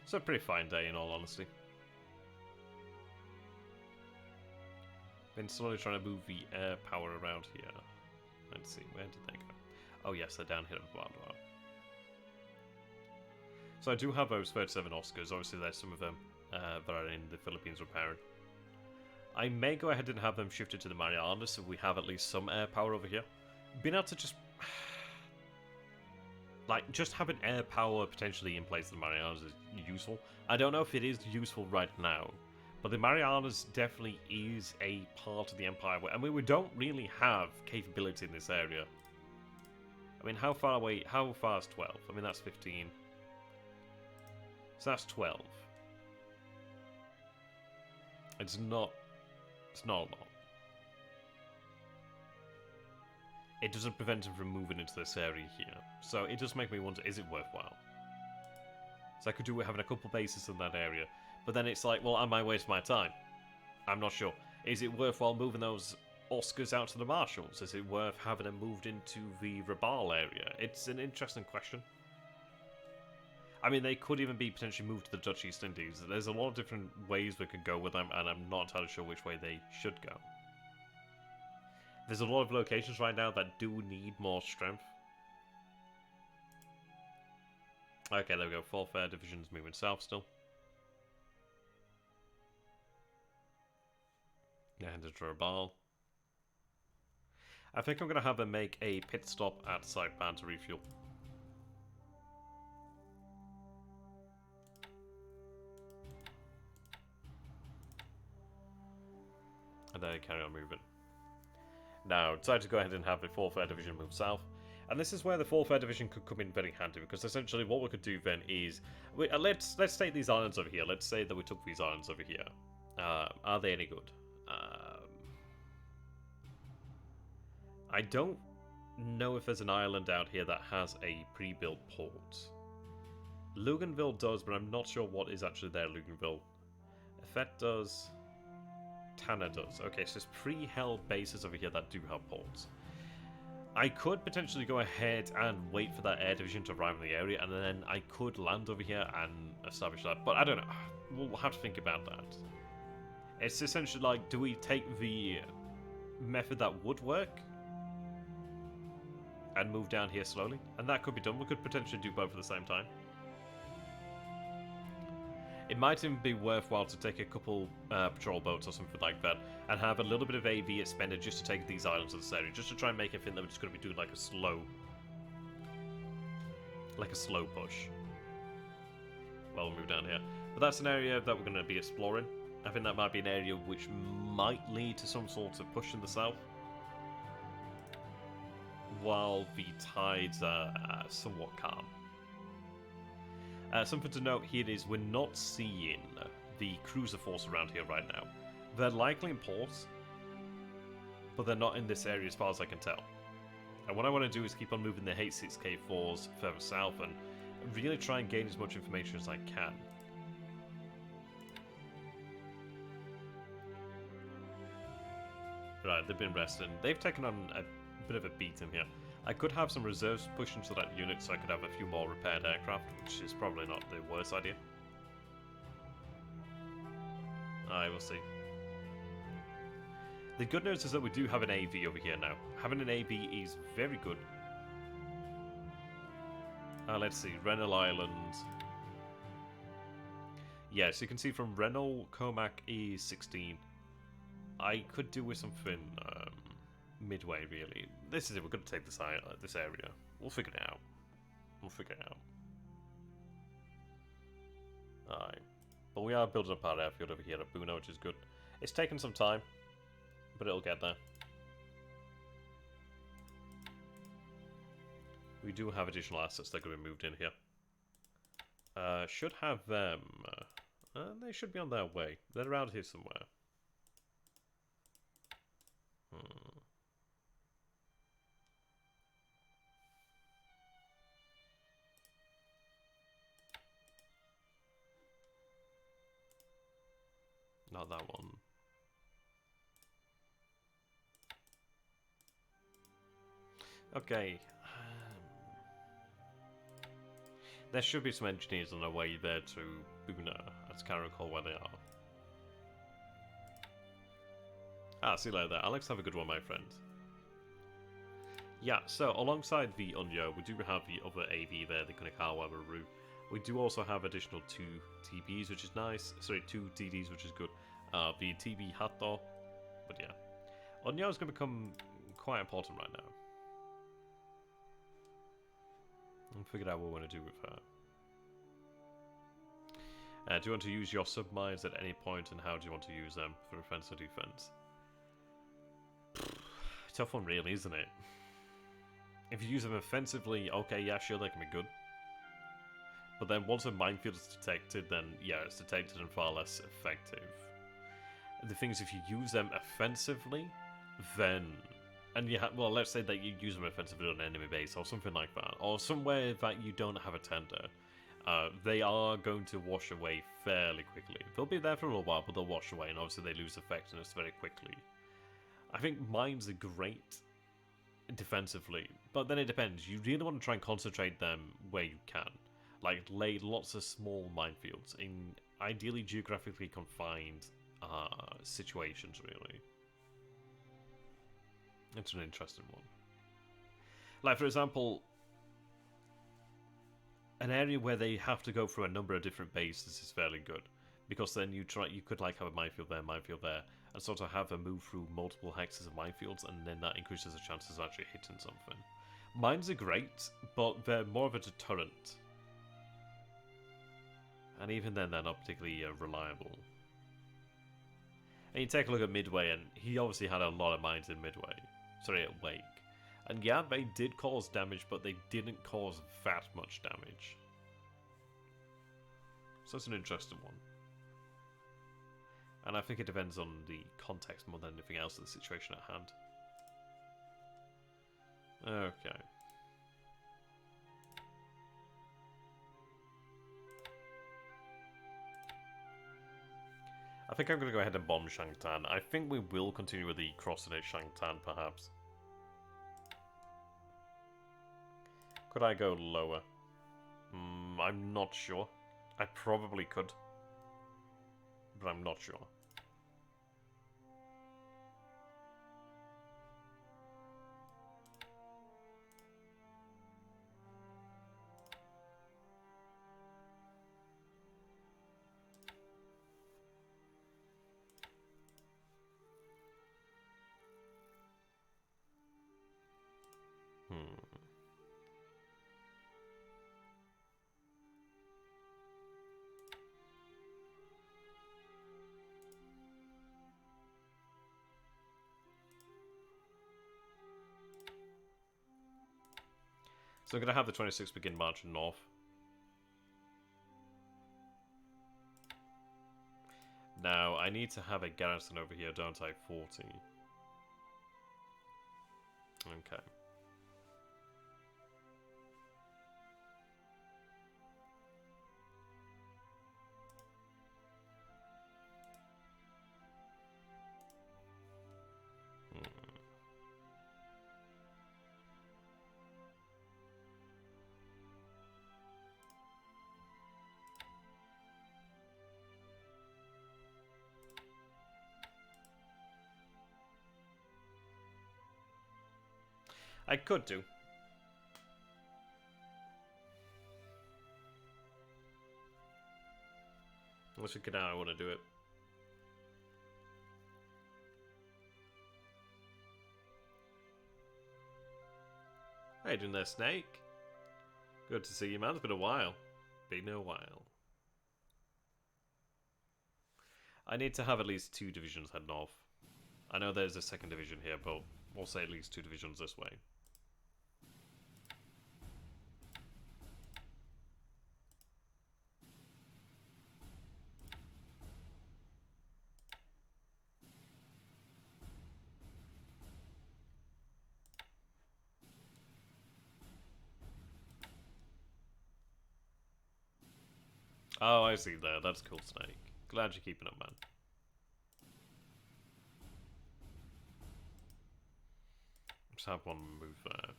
It's a pretty fine day, in all honesty. Been slowly trying to move the air power around here. Let's see, where did they go? Oh yes, they're down here at the bottom. So I do have those 37 Oscars. Obviously there's some of them that are in the Philippines repairing. I may go ahead and have them shifted to the Marianas so we have at least some air power over here. Being able to just... like, just having air power potentially in place of the Marianas is useful. I don't know if it is useful right now. But the Marianas definitely is a part of the Empire. I mean, we don't really have capability in this area. I mean, how far away? How far is 12? I mean, that's 15. So that's 12. It's not a lot. It doesn't prevent him from moving into this area here. So it does make me wonder, is it worthwhile? So I could do with having a couple bases in that area. But then it's like, well, am I wasting my time? I'm not sure. Is it worthwhile moving those Oscars out to the Marshalls? Is it worth having them moved into the Rabaul area? It's an interesting question. I mean, they could even be potentially moved to the Dutch East Indies. There's a lot of different ways we could go with them, and I'm not entirely sure which way they should go. There's a lot of locations right now that do need more strength. Okay, there we go. 4th Air Division's moving south still. Yeah, headed to Rabaul. I think I'm going to have them make a pit stop at Saipan to refuel. And then carry on moving. Now, decided to go ahead and have the 4th Air Division move south. And this is where the 4th Air Division could come in very handy, because essentially what we could do then is... let's take these islands over here. Let's say that we took these islands over here. Are they any good? I don't know if there's an island out here that has a pre-built port. Luganville does, but I'm not sure what is actually there, Luganville. Effet does. Tanna does. Okay, so there's pre-held bases over here that do have ports. I could potentially go ahead and wait for that air division to arrive in the area, and then I could land over here and establish that. But I don't know. We'll have to think about that. It's essentially like, do we take the method that would work and move down here slowly? And that could be done. We could potentially do both at the same time. It might even be worthwhile to take a couple patrol boats or something like that and have a little bit of AV expended just to take these islands of this area, just to try and make it think that we're just going to be doing like a slow push while we move down here. But that's an area that we're going to be exploring. I think that might be an area which might lead to some sort of push in the south, while the tides are somewhat calm. Something to note here is we're not seeing the cruiser force around here right now. They're likely in port, but they're not in this area as far as I can tell. And what I want to do is keep on moving the H6K4s further south and really try and gain as much information as I can. Right, they've been resting. They've taken on a bit of a beating here. I could have some reserves push into that unit so I could have a few more repaired aircraft, which is probably not the worst idea. I will see. The good news is that we do have an AV over here now. Having an AV is very good. Let's see, Renal Island. Yes, you can see from Renal, Comac is 16. I could do with something midway, really. This is it, we're going to take this area. We'll figure it out. We'll figure it out. Alright. But we are building up our airfield over here at Buna, which is good. It's taken some time, but it'll get there. We do have additional assets that are going to be moved in here. Should have them. They should be on their way. They're around here somewhere. Not that one. Okay. There should be some engineers on their way there to Buna. I can't recall where they are. See you later. Alex, have a good one, my friend. Yeah, so alongside the Unyo, we do have the other AV there, the Kunikawa Maru. We do also have additional 2 TBs, which is nice. Sorry, 2 DDs, which is good. The TB Hato. But yeah. Unyo is going to become quite important right now. I'll figure out what we want to do with her. Do you want to use your submines at any point, and how do you want to use them for offense or defense? Tough one, really, isn't it? If you use them offensively, okay, yeah, sure, they can be good. But then once a minefield is detected, then yeah, it's detected and far less effective. The thing is, if you use them offensively, then... And you well, let's say that you use them offensively on an enemy base or something like that, or somewhere that you don't have a tender. They are going to wash away fairly quickly. They'll be there for a little while, but they'll wash away, and obviously they lose effectiveness very quickly. I think mines are great defensively, but then it depends. You really want to try and concentrate them where you can. Like, lay lots of small minefields in ideally geographically confined situations, really. It's an interesting one. Like, for example, an area where they have to go through a number of different bases is fairly good, because then you could like have a minefield there, and sort of have a move through multiple hexes of minefields, and then that increases the chances of actually hitting something. Mines are great, but they're more of a deterrent. And even then, they're not particularly reliable. And you take a look at Midway, and he obviously had a lot of mines in Midway. Sorry, at Wake. And yeah, they did cause damage, but they didn't cause that much damage. So it's an interesting one. And I think it depends on the context more than anything else of the situation at hand. Okay. I think I'm going to go ahead and bomb Shangtan. I think we will continue with the crossing at Shangtan, perhaps. Could I go lower? I'm not sure. I probably could. But I'm not sure. So I'm going to have the 26 begin marching north. Now, I need to have a garrison over here, don't I? 40. Okay. I could do. Let's look at how I want to do it. How you doing there, Snake? Good to see you, man. It's been a while. Been a while. I need to have at least 2 divisions head north. I know there's a 2nd division here, but we'll say at least 2 divisions this way. Oh, I see there. That's cool, Snake. Glad you're keeping up, man. Just have one move there.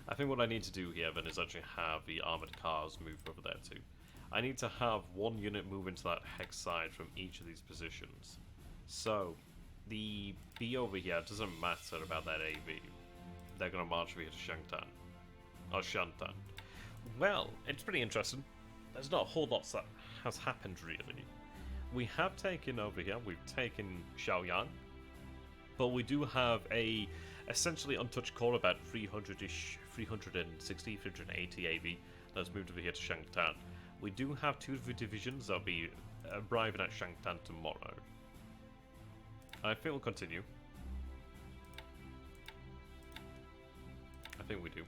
I think what I need to do here then is actually have the armored cars move over there too. I need to have 1 unit move into that hex side from each of these positions. So, the B over here doesn't matter about that AV. They're going to march over here to Shangtan. Or Shantan. Well, it's pretty interesting. There's not a whole lot that has happened, really. We have taken over here, we've taken Xiaoyang. But we do have a essentially untouched core, about 300-ish, 360, 380 AV that's moved over here to Shangtan. We do have 2 divisions that'll be arriving at Shangtan tomorrow. I think we'll continue. I think we do.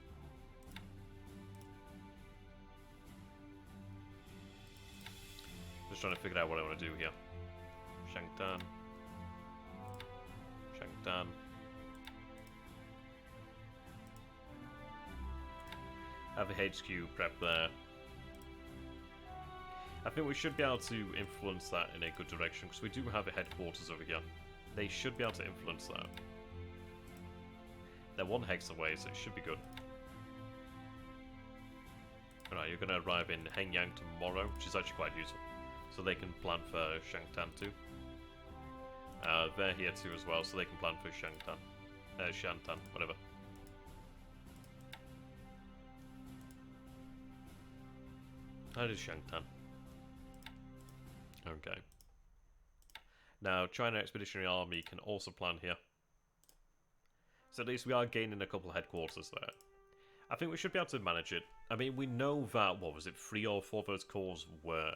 Just trying to figure out what I want to do here. Shangtan. Shangtan. Have the HQ prep there. I think we should be able to influence that in a good direction, because we do have a headquarters over here. They should be able to influence that. They're 1 hex away, so it should be good. Alright, you're going to arrive in Hengyang tomorrow, which is actually quite useful. So they can plan for Shangtan too. They're here too as well, so they can plan for Shangtan. Shantan, whatever. That is Shangtan. Okay. Now, China Expeditionary Army can also plan here. So at least we are gaining a couple of headquarters there. I think we should be able to manage it. I mean, we know that, what was it, 3 or 4 of those cores were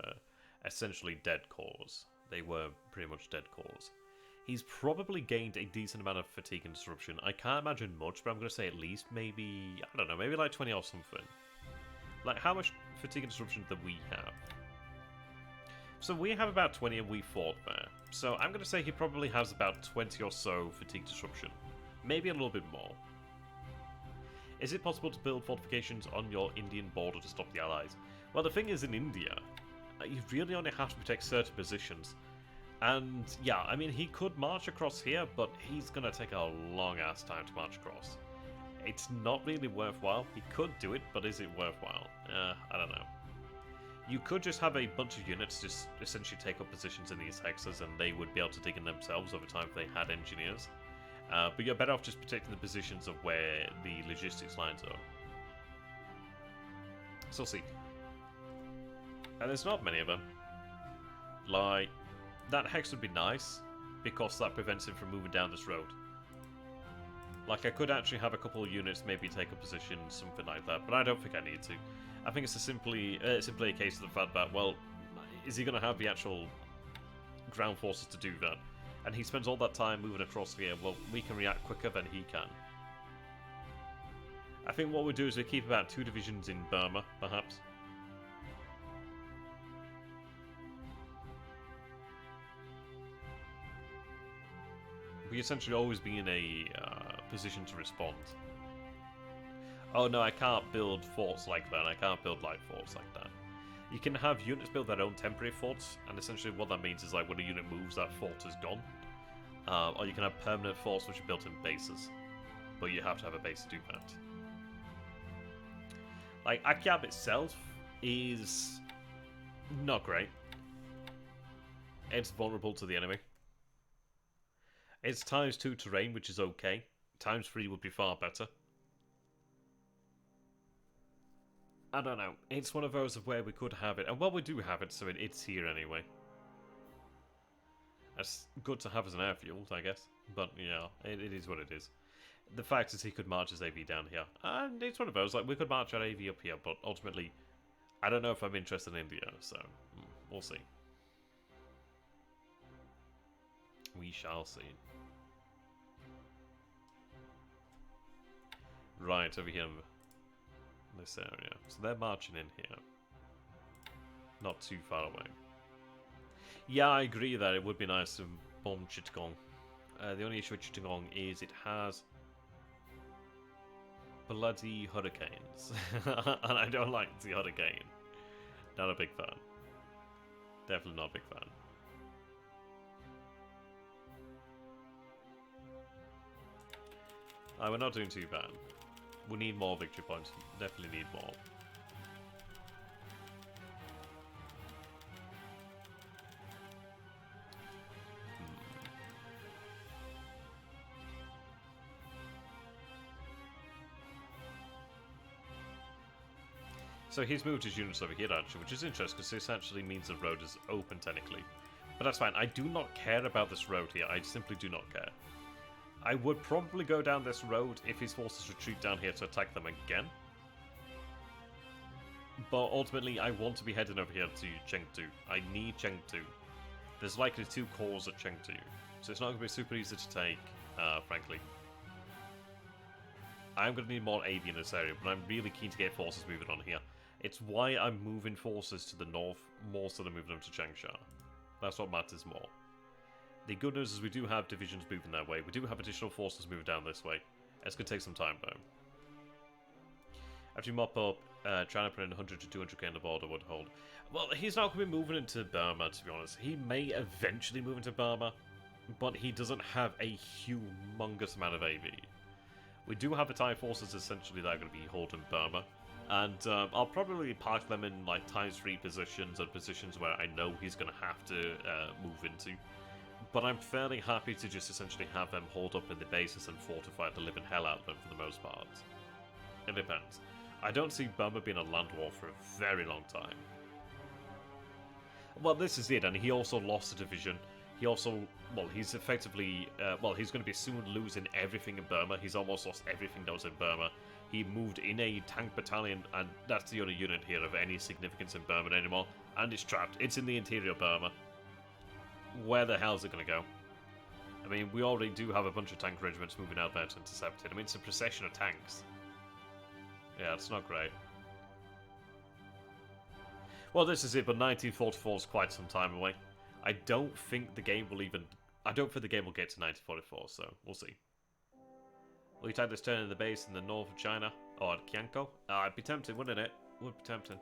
essentially dead cores. They were pretty much dead cores. He's probably gained a decent amount of fatigue and disruption. I can't imagine much, but I'm going to say at least maybe, I don't know, maybe like 20 or something. Like, how much fatigue and disruption do we have? So we have about 20 and we fought there. So I'm going to say he probably has about 20 or so fatigue disruption. Maybe a little bit more. Is it possible to build fortifications on your Indian border to stop the Allies? Well, the thing is, in India, you really only have to protect certain positions. And, yeah, I mean, he could march across here, but he's gonna take a long-ass time to march across. It's not really worthwhile. He could do it, but is it worthwhile? I don't know. You could just have a bunch of units just essentially take up positions in these hexes, and they would be able to dig in themselves over time if they had engineers. But you're better off just protecting the positions of where the logistics lines are. So see. And there's not many of them. Like, that hex would be nice, because that prevents him from moving down this road. Like, I could actually have a couple of units maybe take a position, something like that, but I don't think I need to. I think it's simply a case of the fact that, well, is he going to have the actual ground forces to do that? And he spends all that time moving across here, well, we can react quicker than he can. I think what we'll do is we keep about 2 divisions in Burma, perhaps. We essentially always be in a position to respond. Oh no, I can't build forts like that. I can't build light forts like that. You can have units build their own temporary forts, and essentially what that means is like when a unit moves, that fort is gone. Or you can have permanent forts which are built in bases, but you have to have a base to do that. Like, Akyab itself is not great. It's vulnerable to the enemy. It's ×2 terrain, which is okay. ×3 would be far better. I don't know. It's one of those of where we could have it. And well, we do have it, so it's here anyway. That's good to have as an airfield, I guess. But, yeah, it is what it is. The fact is he could march his AV down here. And it's one of those, like, we could march our AV up here, but ultimately, I don't know if I'm interested in India, so we'll see. We shall see. Right, over here in this area. So they're marching in here. Not too far away. Yeah, I agree that it would be nice to bomb Chittagong. The only issue with Chittagong is it has bloody hurricanes. And I don't like the hurricane. Not a big fan. Definitely not a big fan. We're not doing too bad. We need more victory points. Definitely need more. So he's moved his units over here actually, which is interesting because this actually means the road is open technically. But that's fine. I do not care about this road here. I simply do not care. I would probably go down this road if his forces retreat down here to attack them again. But ultimately, I want to be heading over here to Chengdu. I need Chengdu. There's likely 2 cores at Chengdu, so it's not going to be super easy to take, frankly. I'm going to need more AV in this area, but I'm really keen to get forces moving on here. It's why I'm moving forces to the north more so than moving them to Changsha. That's what matters more. The good news is we do have divisions moving that way. We do have additional forces moving down this way. It's going to take some time, though. After you mop up, trying to put in 100 to 200k in the border would hold. Well, he's not going to be moving into Burma, to be honest. He may eventually move into Burma, but he doesn't have a humongous amount of AV. We do have the Thai forces, essentially, that are going to be holding Burma. And I'll probably park them in, like, ×3 positions, or positions where I know he's going to have to move into. But I'm fairly happy to just essentially have them hold up in the bases and fortify the living hell out of them for the most part. It depends. I don't see Burma being a land war for a very long time. Well, this is it, and he also lost a division. He also, well, he's effectively, he's going to be soon losing everything in Burma. He's almost lost everything that was in Burma. He moved in a tank battalion, and that's the only unit here of any significance in Burma anymore. And it's trapped. It's in the interior of Burma. Where the hell is it going to go? I mean, we already do have a bunch of tank regiments moving out there to intercept it. I mean, it's a procession of tanks. Yeah, it's not great. Well, this is it, but 1944 is quite some time away. I don't think the game will even... I don't think the game will get to 1944, so we'll see. Will you take this turn in the base in the north of China? Or at Kianko? It'd be tempting, wouldn't it? Would be tempting.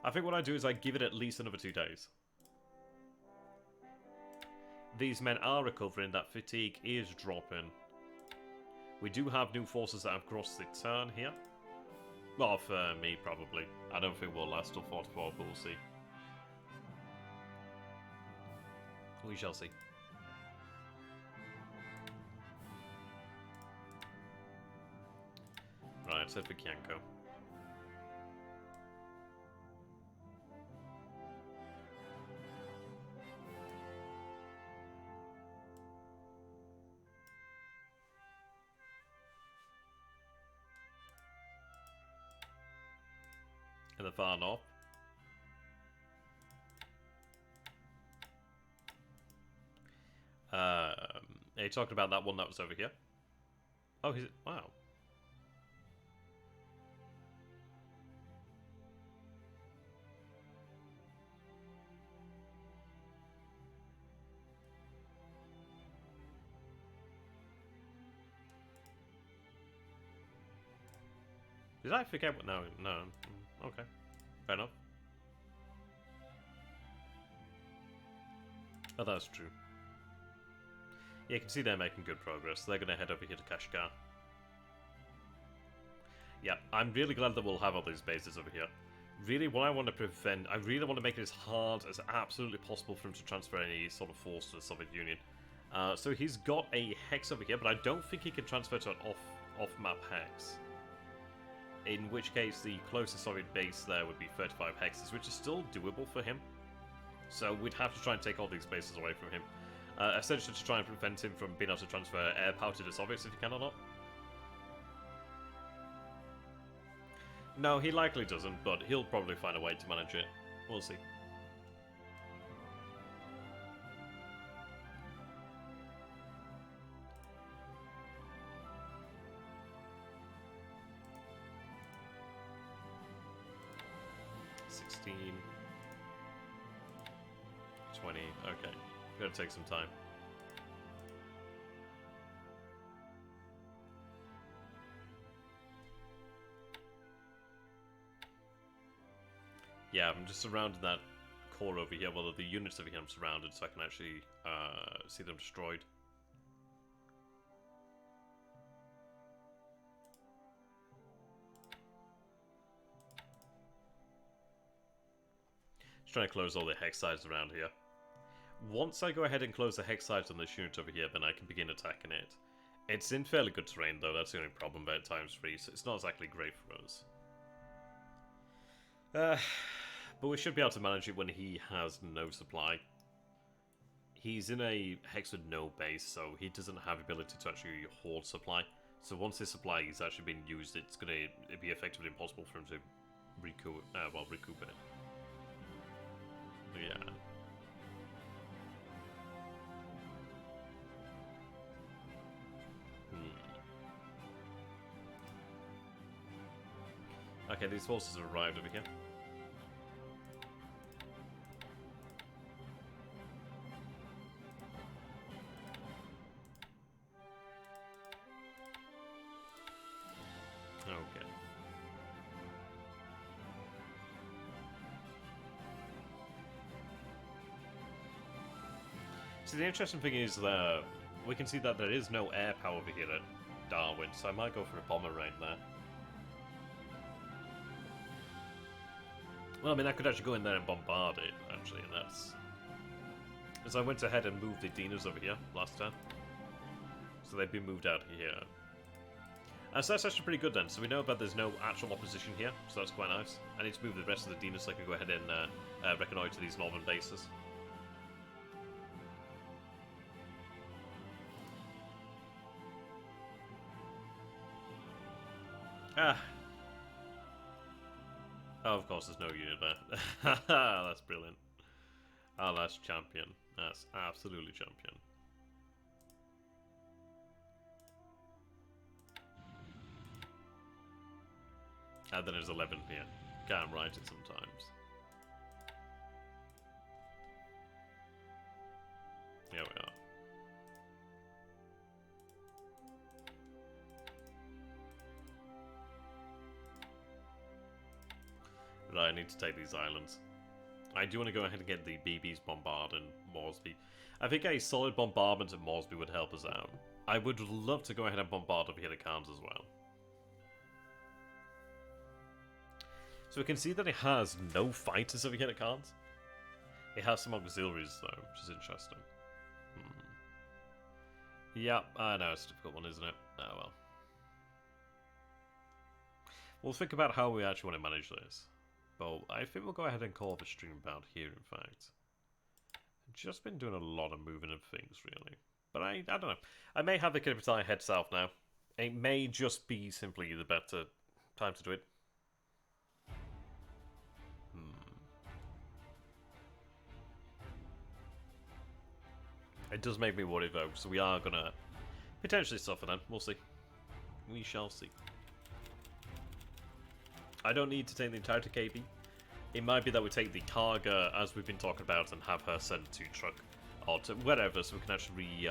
I think what I do is I give it at least another 2 days. These men are recovering, that fatigue is dropping. We do have new forces that have crossed the turn here. Well, for me, probably. I don't think we'll last till 44, but we'll see. We shall see. Right, set for Kianko. In the far north. Are you talking about that one that was over here? Oh, he's... Wow. Did I forget what... No, no. Okay. Fair enough. Oh, that's true. Yeah, you can see they're making good progress. They're going to head over here to Kashgar. Yeah, I'm really glad that we'll have all these bases over here. Really, what I want to prevent... I really want to make it as hard as absolutely possible for him to transfer any sort of force to the Soviet Union. So he's got a hex over here, but I don't think he can transfer to an off-map hex. In which case, the closest Soviet base there would be 35 hexes, which is still doable for him. So we'd have to try and take all these bases away from him. Essentially to try and prevent him from being able to transfer air power to the Soviets if he can or not. No, he likely doesn't, but he'll probably find a way to manage it. We'll see. Okay, gonna take some time. Yeah, I'm just surrounding that core over here. Well, the units over here I'm surrounded, so I can actually see them destroyed. Just trying to close all the hex sides around here. Once I go ahead and close the hex sides on this unit over here, then I can begin attacking it. It's in fairly good terrain, though. That's the only problem about ×3, so it's not exactly great for us. But we should be able to manage it when he has no supply. He's in a hex with no base, so he doesn't have the ability to actually hoard supply. So once his supply is actually being used, it's going to be effectively impossible for him to recoup it. Yeah. Okay, these forces have arrived over here. Okay. So the interesting thing is that we can see that there is no air power over here at Darwin, so I might go for a bomber raid there. Well, I mean, I could actually go in there and bombard it, actually, and that's... Because I went ahead and moved the Dinas over here last time. So they've been moved out here. So that's actually pretty good then. So we know that there's no actual opposition here, so that's quite nice. I need to move the rest of the Dinas so I can go ahead and reconnoitre these northern bases. Ah. Oh, of course, there's no unit there. That's brilliant. Oh, that's champion. That's absolutely champion. And then there's 11 here. Can't write it sometimes. Here we are. But I need to take these islands. I do want to go ahead and get the BBs bombard and Moresby. I think a solid bombardment at Moresby would help us out. I would love to go ahead and bombard over here the Khans as well. So we can see that it has no fighters over here the Khans. It has some auxiliaries though, which is interesting. Yeah, I know, it's a difficult one, isn't it? Oh well. We'll think about how we actually want to manage this. But I think we'll go ahead and call the stream about here, in fact. I've just been doing a lot of moving of things, really. But I don't know. I may have the Kidipataya head south now. It may just be simply the better time to do it. It does make me worry though, so we are gonna potentially suffer then. We'll see. We shall see. I don't need to take the entirety KB. It might be that we take the Karga, as we've been talking about, and have her sent to truck or to wherever, so we can actually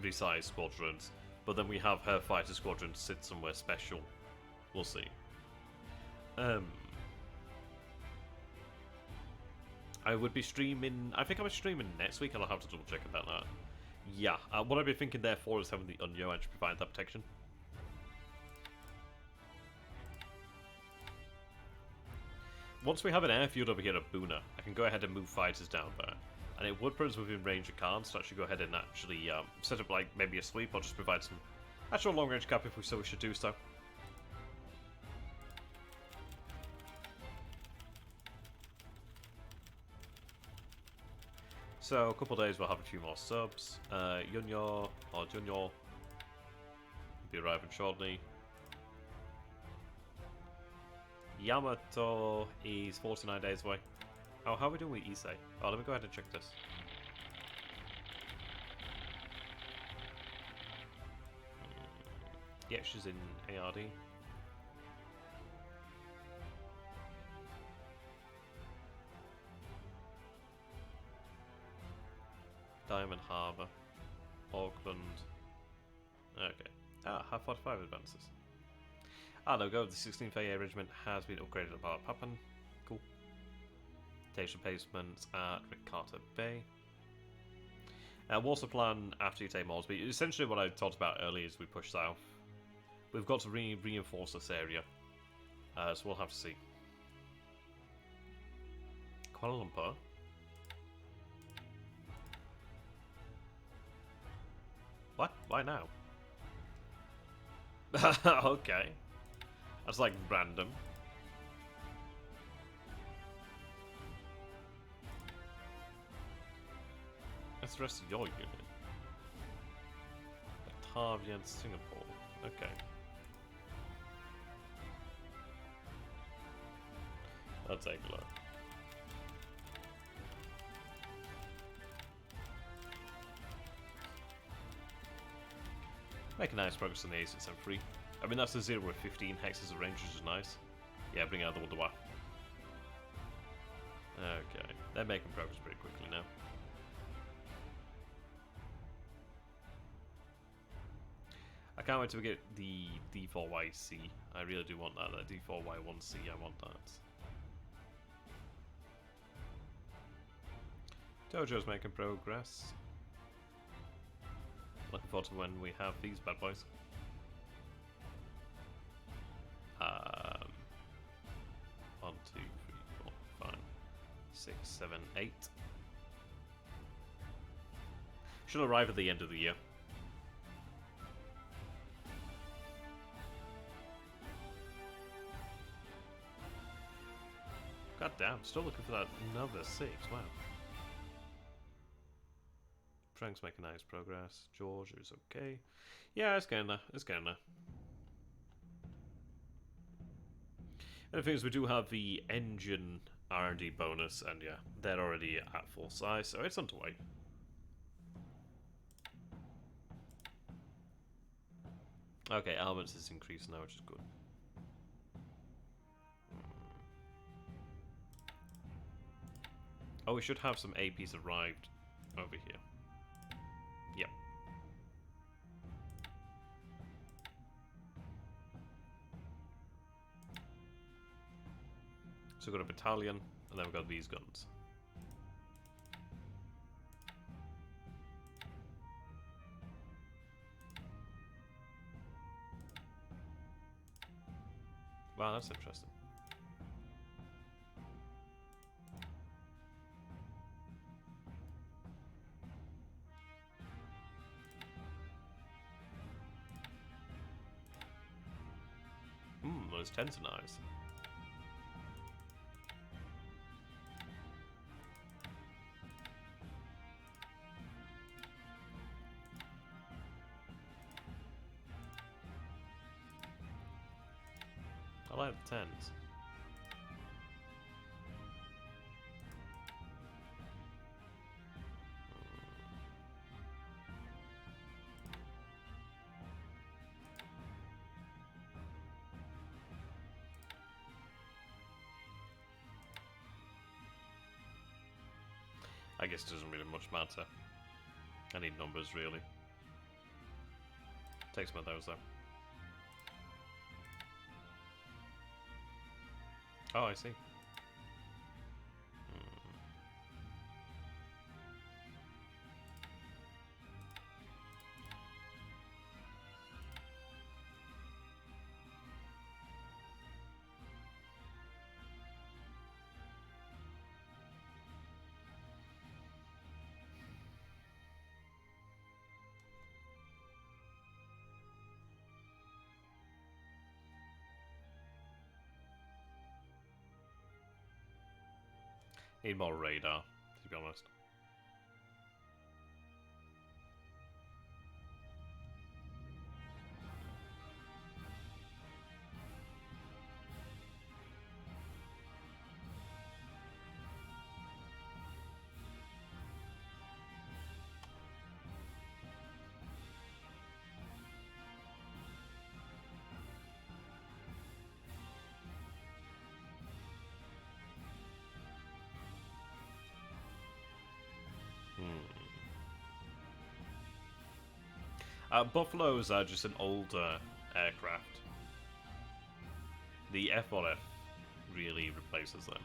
resize squadrons. But then we have her fighter squadron sit somewhere special. We'll see. I would be streaming. I think I was streaming next week, and I'll have to double check about that. Yeah, what I've been thinking therefore is having the Unyo actually provide that protection. Once we have an airfield over here at Buna, I can go ahead and move fighters down there. And it would put us within range of Khans to actually go ahead and actually set up like maybe a sweep or just provide some actual long range cap if we so wish to do so. So a couple of days we'll have a few more subs. Yunyo or Junyo will be arriving shortly. Yamato is 49 days away. Oh, how are we doing with Issei? Oh, let me go ahead and check this. Yeah, she's in ARD. Diamond Harbour. Auckland. Okay. Ah, have 45 advances. Ah, there we go. The 16th AA Regiment has been upgraded at Bar Papan. Cool. Station placements at Ricardo Bay. What's the plan after you take Moresby? Essentially what I talked about earlier is we push south. We've got to reinforce this area. So we'll have to see. Kuala Lumpur. What? Why now? Okay. That's like random. That's the rest of your unit. Batavia and Singapore. Okay. I'll take a look. Making nice progress on the A6M3. I mean, that's a 0 with 15 hexes of range, which is nice. Yeah, bring out the Wunderwaffe. Okay, they're making progress pretty quickly now. I can't wait till we get the D4YC. I really do want that D4Y1C, I want that. Dojo's making progress. Looking forward to when we have these bad boys. 1, 2, 3, 4, 5, 6, 7, 8. Should arrive at the end of the year. God damn, still looking for that another 6, wow. Frank's making nice progress. George is okay. Yeah, it's getting there. It's getting there. And the thing is, we do have the engine R&D bonus, and yeah, they're already at full size, so it's underway. Okay, armaments is increasing now, which is good. Oh, we should have some APs arrived over here. Yep. So we've got a battalion, and then we've got these guns. Wow, that's interesting. Those tens are nice. I like the tens. I guess it doesn't really much matter. I need numbers, really. Take some of those, though. Oh, I see. Need more radar, to be honest. Buffaloes are just an older aircraft. The F-1F really replaces them.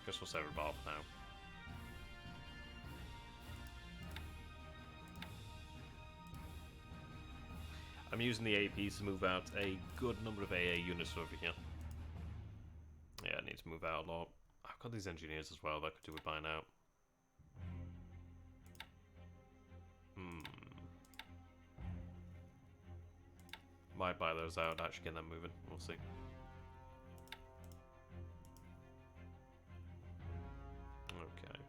Guess we'll say Revolve now. I'm using the APs to move out a good number of AA units over here. Yeah, I need to move out a lot. I've got these engineers as well that I could do with buying out. Might buy those out and actually get them moving. We'll see. Okay.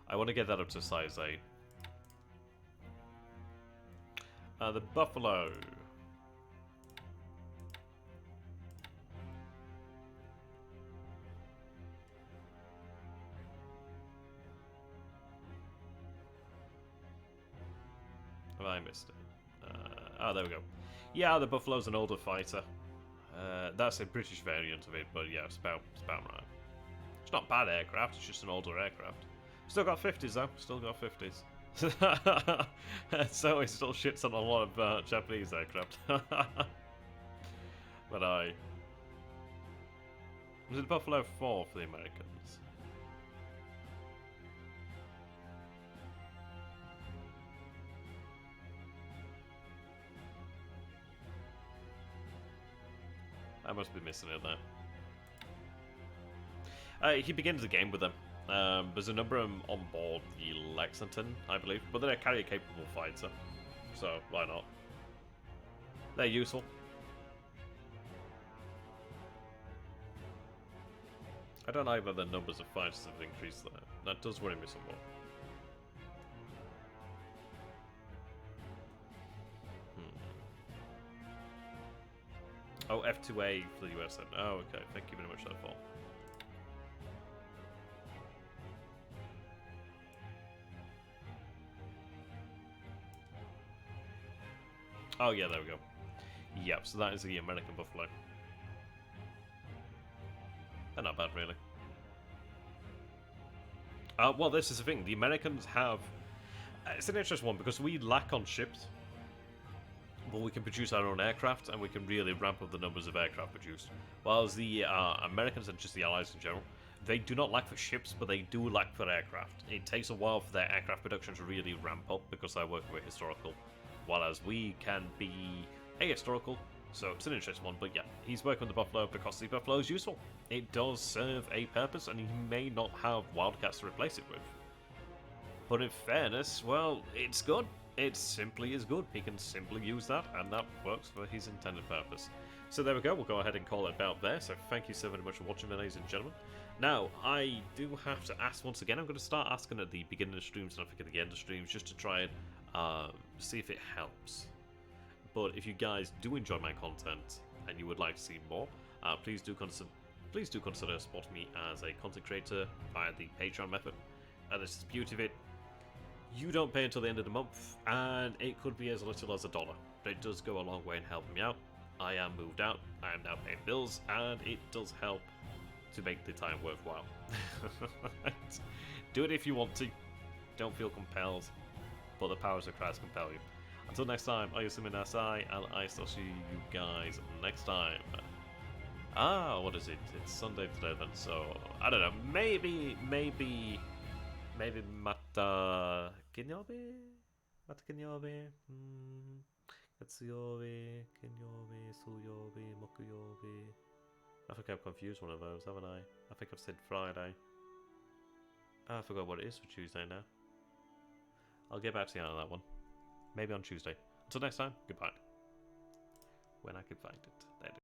I want to get that up to size 8. The Buffalo. Have I missed it? Oh, there we go. Yeah, the Buffalo's an older fighter. That's a British variant of it, but yeah, it's about right. It's not bad aircraft, it's just an older aircraft. Still got 50s though, still got 50s. So it still shits on a lot of Japanese aircraft. But was it Buffalo 4 for the Americans? I must be missing it there. He begins the game with them. There's a number of them on board the Lexington, I believe, but they're a carrier-capable fighter, so why not? They're useful. I don't like that the numbers of fighters have increased there. That does worry me somewhat. Oh, F2A for the US then. Oh, okay. Thank you very much, that fall. Oh, yeah, there we go. Yep, so that is the American Buffalo. They're not bad, really. Well, this is the thing. The Americans have... it's an interesting one, because we lack on ships. but we can produce our own aircraft, and we can really ramp up the numbers of aircraft produced. Whilst the Americans and just the Allies in general, they do not lack for ships, but they do lack for aircraft. It takes a while for their aircraft production to really ramp up because they're working with historical, whereas we can be ahistorical. So it's an interesting one, but yeah, he's working with the Buffalo because the Buffalo is useful. It does serve a purpose, and he may not have Wildcats to replace it with. But in fairness, well, it's good. It simply is good. He can simply use that, and that works for his intended purpose. So there we go. We'll go ahead and call it about there. So thank you so very much for watching, ladies and gentlemen. Now, I do have to ask once again. I'm going to start asking at the beginning of streams and I think at the end of streams just to try and see if it helps. But if you guys do enjoy my content and you would like to see more, please do consider supporting me as a content creator via the Patreon method. And this is the beauty of it. You don't pay until the end of the month, and it could be as little as $1. But it does go a long way in helping me out. I am moved out, I am now paying bills, and it does help to make the time worthwhile. Do it if you want to. Don't feel compelled, but the powers of Christ compel you. Until next time, I am SunYan, and I shall see you guys next time. What is it? It's Sunday today then, so I don't know. Maybe Mata Kinyobe? Mata Kinyobe? Katsuyobe, Kinyobe, Suyobe, Mokuyobe. I think I've confused one of those, haven't I? I think I've said Friday. I forgot what it is for Tuesday now. I'll get back to you on that one. Maybe on Tuesday. Until next time, goodbye. When I can find it. Later.